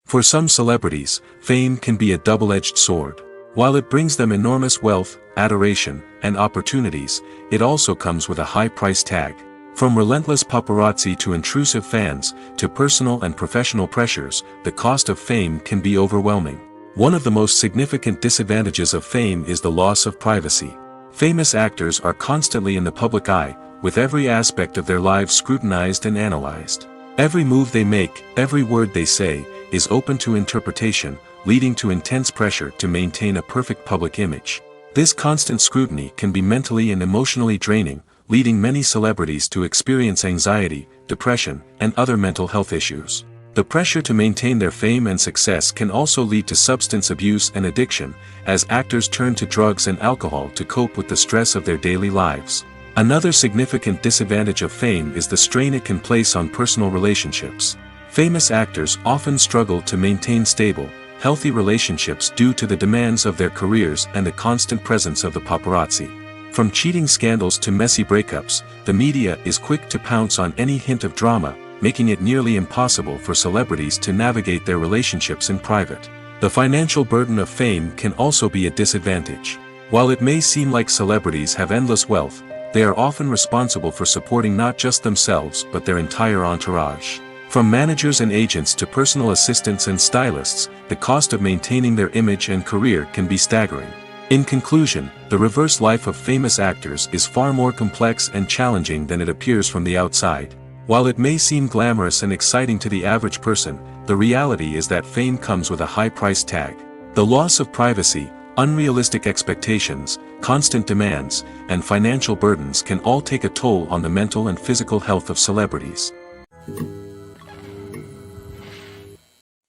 For some celebrities, fame can be a double-edged sword. While it brings them enormous wealth, adoration, and opportunities, it also comes with a high price tag. From relentless paparazzi to intrusive fans, to personal and professional pressures, the cost of fame can be overwhelming. One of the most significant disadvantages of fame is the loss of privacy. Famous actors are constantly in the public eye, with every aspect of their lives scrutinized and analyzed. Every move they make, every word they say, is open to interpretation, leading to intense pressure to maintain a perfect public image. This constant scrutiny can be mentally and emotionally draining, leading many celebrities to experience anxiety, depression, and other mental health issues. The pressure to maintain their fame and success can also lead to substance abuse and addiction, as actors turn to drugs and alcohol to cope with the stress of their daily lives. Another significant disadvantage of fame is the strain it can place on personal relationships. Famous actors often struggle to maintain stable, healthy relationships due to the demands of their careers and the constant presence of the paparazzi. From cheating scandals to messy breakups, the media is quick to pounce on any hint of drama, making it nearly impossible for celebrities to navigate their relationships in private. The financial burden of fame can also be a disadvantage. While it may seem like celebrities have endless wealth, they are often responsible for supporting not just themselves but their entire entourage. From managers and agents to personal assistants and stylists, the cost of maintaining their image and career can be staggering. In conclusion, the reverse life of famous actors is far more complex and challenging than it appears from the outside. While it may seem glamorous and exciting to the average person, the reality is that fame comes with a high price tag. The loss of privacy, unrealistic expectations, constant demands, and financial burdens can all take a toll on the mental and physical health of celebrities.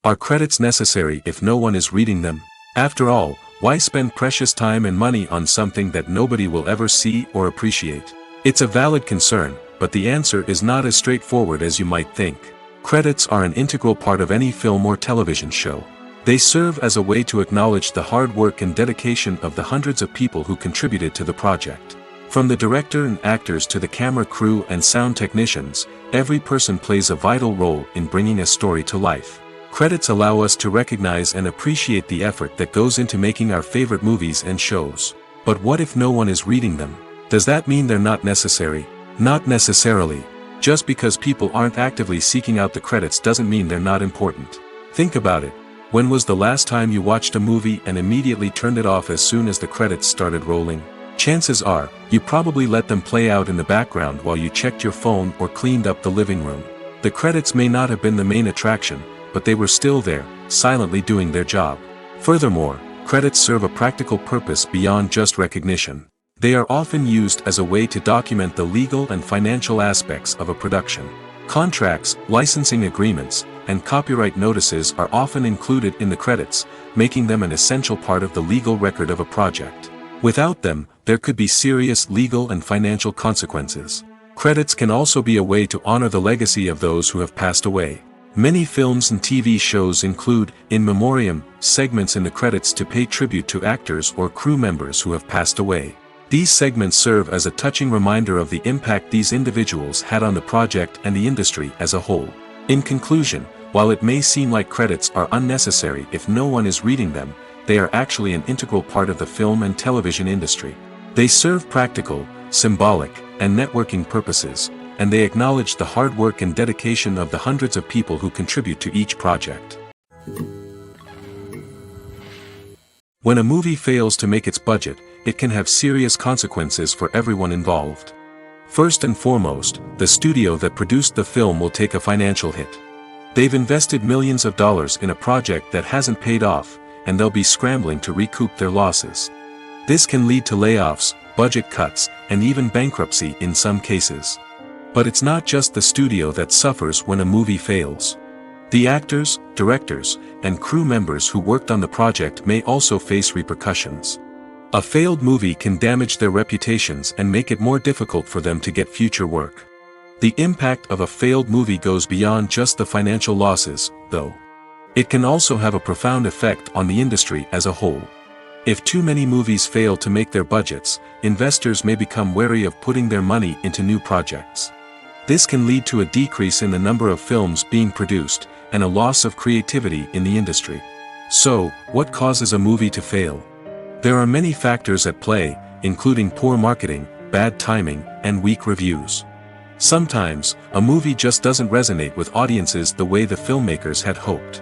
Are credits necessary if no one is reading them? After all, why spend precious time and money on something that nobody will ever see or appreciate? It's a valid concern, but the answer is not as straightforward as you might think. Credits are an integral part of any film or television show. They serve as a way to acknowledge the hard work and dedication of the hundreds of people who contributed to the project. From the director and actors to the camera crew and sound technicians, every person plays a vital role in bringing a story to life. Credits allow us to recognize and appreciate the effort that goes into making our favorite movies and shows. But what if no one is reading them? Does that mean they're not necessary? Not necessarily. Just because people aren't actively seeking out the credits doesn't mean they're not important. Think about it. When was the last time you watched a movie and immediately turned it off as soon as the credits started rolling? Chances are, you probably let them play out in the background while you checked your phone or cleaned up the living room. The credits may not have been the main attraction, but they were still there, silently doing their job. Furthermore, credits serve a practical purpose beyond just recognition. They are often used as a way to document the legal and financial aspects of a production. Contracts, licensing agreements, and copyright notices are often included in the credits, making them an essential part of the legal record of a project. Without them, there could be serious legal and financial consequences. Credits can also be a way to honor the legacy of those who have passed away. Many films and TV shows include, in memoriam, segments in the credits to pay tribute to actors or crew members who have passed away. These segments serve as a touching reminder of the impact these individuals had on the project and the industry as a whole. In conclusion, while it may seem like credits are unnecessary if no one is reading them, they are actually an integral part of the film and television industry. They serve practical, symbolic, and networking purposes, and they acknowledge the hard work and dedication of the hundreds of people who contribute to each project. When a movie fails to make its budget, it can have serious consequences for everyone involved. First and foremost, the studio that produced the film will take a financial hit. They've invested millions of dollars in a project that hasn't paid off, and they'll be scrambling to recoup their losses. This can lead to layoffs, budget cuts, and even bankruptcy in some cases. But it's not just the studio that suffers when a movie fails. The actors, directors, and crew members who worked on the project may also face repercussions. A failed movie can damage their reputations and make it more difficult for them to get future work. The impact of a failed movie goes beyond just the financial losses, though. It can also have a profound effect on the industry as a whole. If too many movies fail to make their budgets, investors may become wary of putting their money into new projects. This can lead to a decrease in the number of films being produced, and a loss of creativity in the industry. So, what causes a movie to fail? There are many factors at play, including poor marketing, bad timing, and weak reviews. Sometimes, a movie just doesn't resonate with audiences the way the filmmakers had hoped.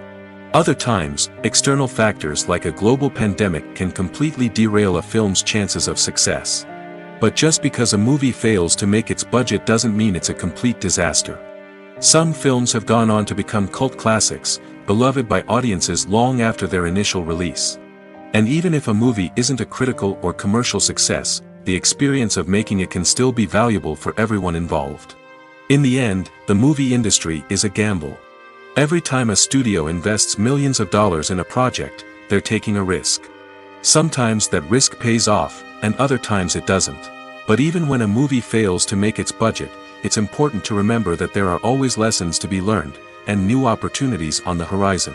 Other times, external factors like a global pandemic can completely derail a film's chances of success. But just because a movie fails to make its budget doesn't mean it's a complete disaster. Some films have gone on to become cult classics, beloved by audiences long after their initial release. And even if a movie isn't a critical or commercial success, the experience of making it can still be valuable for everyone involved. In the end, the movie industry is a gamble. Every time a studio invests millions of dollars in a project, they're taking a risk. Sometimes that risk pays off, and other times it doesn't. But even when a movie fails to make its budget, it's important to remember that there are always lessons to be learned, and new opportunities on the horizon.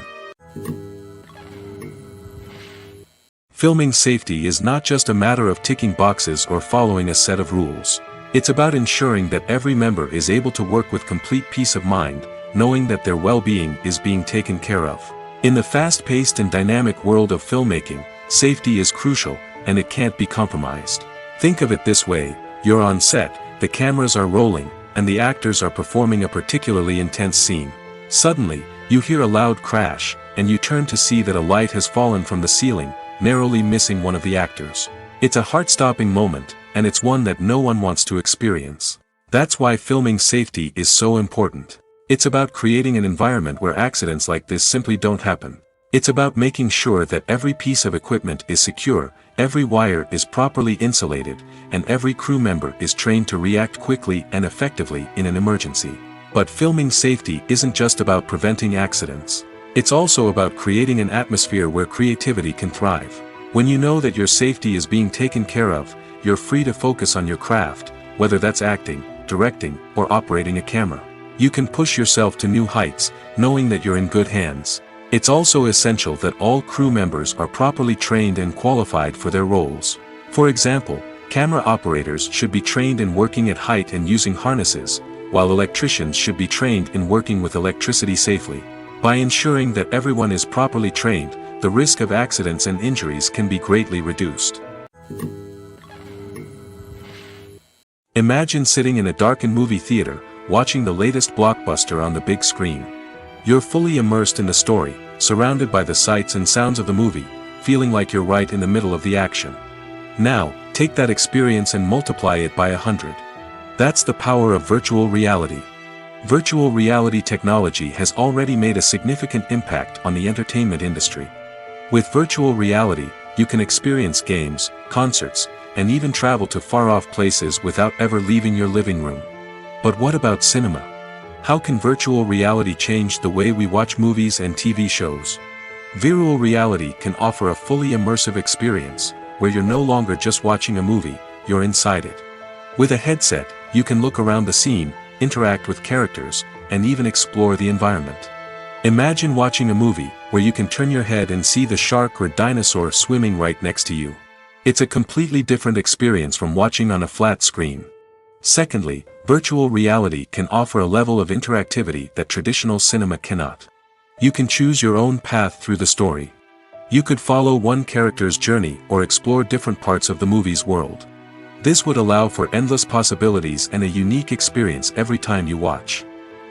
Filming safety is not just a matter of ticking boxes or following a set of rules. It's about ensuring that every member is able to work with complete peace of mind, knowing that their well-being is being taken care of. In the fast-paced and dynamic world of filmmaking, safety is crucial, and it can't be compromised. Think of it this way: you're on set, the cameras are rolling, and the actors are performing a particularly intense scene. Suddenly, you hear a loud crash, and you turn to see that a light has fallen from the ceiling, narrowly missing one of the actors. It's a heart-stopping moment, and it's one that no one wants to experience. That's why filming safety is so important. It's about creating an environment where accidents like this simply don't happen. It's about making sure that every piece of equipment is secure, every wire is properly insulated, and every crew member is trained to react quickly and effectively in an emergency. But filming safety isn't just about preventing accidents. It's also about creating an atmosphere where creativity can thrive. When you know that your safety is being taken care of, you're free to focus on your craft, whether that's acting, directing, or operating a camera. You can push yourself to new heights, knowing that you're in good hands. It's also essential that all crew members are properly trained and qualified for their roles. For example, camera operators should be trained in working at height and using harnesses, while electricians should be trained in working with electricity safely. By ensuring that everyone is properly trained, the risk of accidents and injuries can be greatly reduced. Imagine sitting in a darkened movie theater, watching the latest blockbuster on the big screen. You're fully immersed in the story, surrounded by the sights and sounds of the movie, feeling like you're right in the middle of the action. Now, take that experience and multiply it by 100. That's the power of virtual reality. Virtual reality technology has already made a significant impact on the entertainment industry. With virtual reality, you can experience games, concerts, and even travel to far-off places without ever leaving your living room. But what about cinema? How can virtual reality change the way we watch movies and TV shows? Virtual reality can offer a fully immersive experience, where you're no longer just watching a movie, you're inside it. With a headset, you can look around the scene, interact with characters, and even explore the environment. Imagine watching a movie where you can turn your head and see the shark or dinosaur swimming right next to you. It's a completely different experience from watching on a flat screen. Secondly, virtual reality can offer a level of interactivity that traditional cinema cannot. You can choose your own path through the story. You could follow one character's journey or explore different parts of the movie's world. This would allow for endless possibilities and a unique experience every time you watch.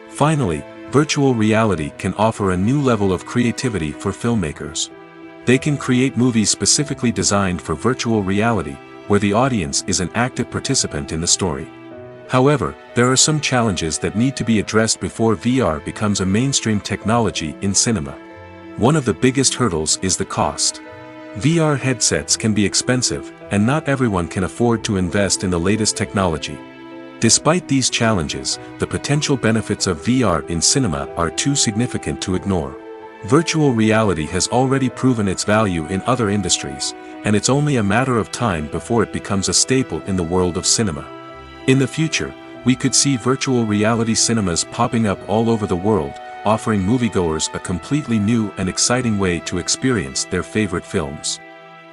Finally, virtual reality can offer a new level of creativity for filmmakers. They can create movies specifically designed for virtual reality, where the audience is an active participant in the story. However, there are some challenges that need to be addressed before VR becomes a mainstream technology in cinema. One of the biggest hurdles is the cost. VR headsets can be expensive, and not everyone can afford to invest in the latest technology. Despite these challenges, the potential benefits of VR in cinema are too significant to ignore. Virtual reality has already proven its value in other industries, and it's only a matter of time before it becomes a staple in the world of cinema. In the future, we could see virtual reality cinemas popping up all over the world, offering moviegoers a completely new and exciting way to experience their favorite films.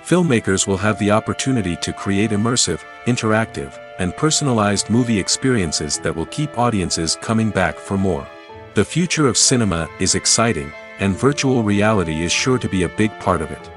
Filmmakers will have the opportunity to create immersive, interactive, and personalized movie experiences that will keep audiences coming back for more. The future of cinema is exciting, and virtual reality is sure to be a big part of it.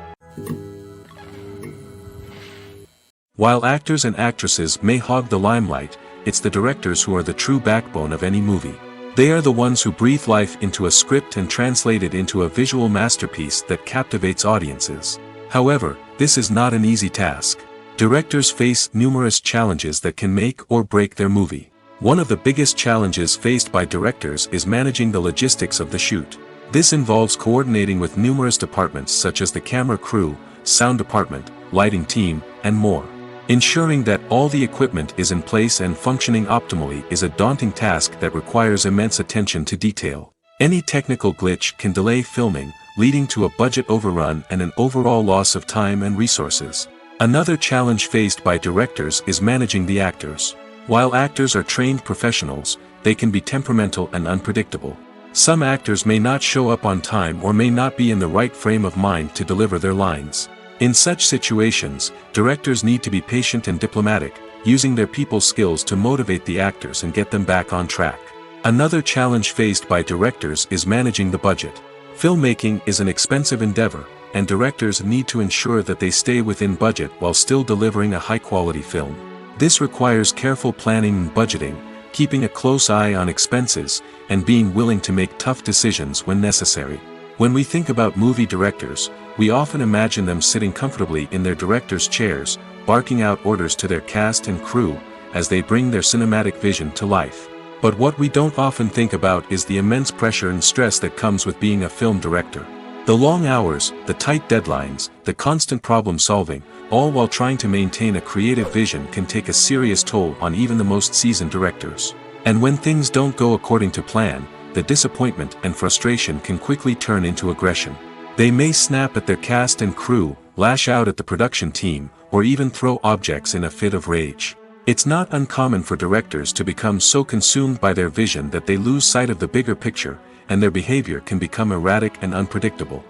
While actors and actresses may hog the limelight, it's the directors who are the true backbone of any movie. They are the ones who breathe life into a script and translate it into a visual masterpiece that captivates audiences. However, this is not an easy task. Directors face numerous challenges that can make or break their movie. One of the biggest challenges faced by directors is managing the logistics of the shoot. This involves coordinating with numerous departments such as the camera crew, sound department, lighting team, and more. Ensuring that all the equipment is in place and functioning optimally is a daunting task that requires immense attention to detail. Any technical glitch can delay filming, leading to a budget overrun and an overall loss of time and resources. Another challenge faced by directors is managing the actors. While actors are trained professionals, they can be temperamental and unpredictable. Some actors may not show up on time or may not be in the right frame of mind to deliver their lines. In such situations, directors need to be patient and diplomatic, using their people skills to motivate the actors and get them back on track. Another challenge faced by directors is managing the budget. Filmmaking is an expensive endeavor, and directors need to ensure that they stay within budget while still delivering a high-quality film. This requires careful planning and budgeting, keeping a close eye on expenses, and being willing to make tough decisions when necessary. When we think about movie directors, we often imagine them sitting comfortably in their director's chairs, barking out orders to their cast and crew, as they bring their cinematic vision to life. But what we don't often think about is the immense pressure and stress that comes with being a film director. The long hours, the tight deadlines, the constant problem solving, all while trying to maintain a creative vision can take a serious toll on even the most seasoned directors. And when things don't go according to plan, the disappointment and frustration can quickly turn into aggression. They may snap at their cast and crew, lash out at the production team, or even throw objects in a fit of rage. It's not uncommon for directors to become so consumed by their vision that they lose sight of the bigger picture, and their behavior can become erratic and unpredictable.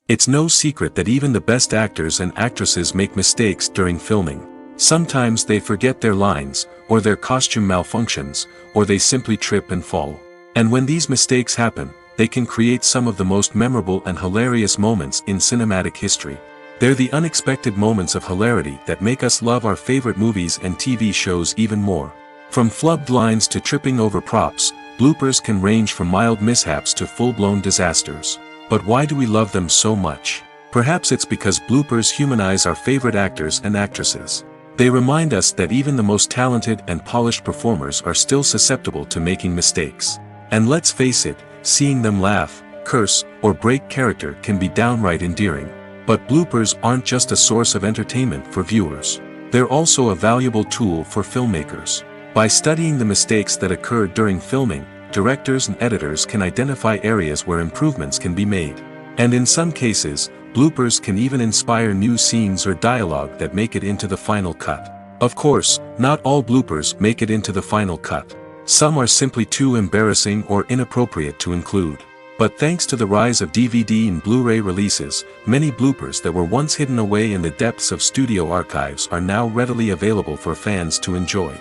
It's no secret that even the best actors and actresses make mistakes during filming. Sometimes they forget their lines, or their costume malfunctions, or they simply trip and fall. And when these mistakes happen, they can create some of the most memorable and hilarious moments in cinematic history. They're the unexpected moments of hilarity that make us love our favorite movies and TV shows even more. From flubbed lines to tripping over props, bloopers can range from mild mishaps to full-blown disasters. But why do we love them so much? Perhaps it's because bloopers humanize our favorite actors and actresses. They remind us that even the most talented and polished performers are still susceptible to making mistakes. And let's face it, seeing them laugh, curse, or break character can be downright endearing. But bloopers aren't just a source of entertainment for viewers. They're also a valuable tool for filmmakers. By studying the mistakes that occur during filming, directors and editors can identify areas where improvements can be made. And in some cases, bloopers can even inspire new scenes or dialogue that make it into the final cut. Of course, not all bloopers make it into the final cut. Some are simply too embarrassing or inappropriate to include. But thanks to the rise of DVD and Blu-ray releases, many bloopers that were once hidden away in the depths of studio archives are now readily available for fans to enjoy.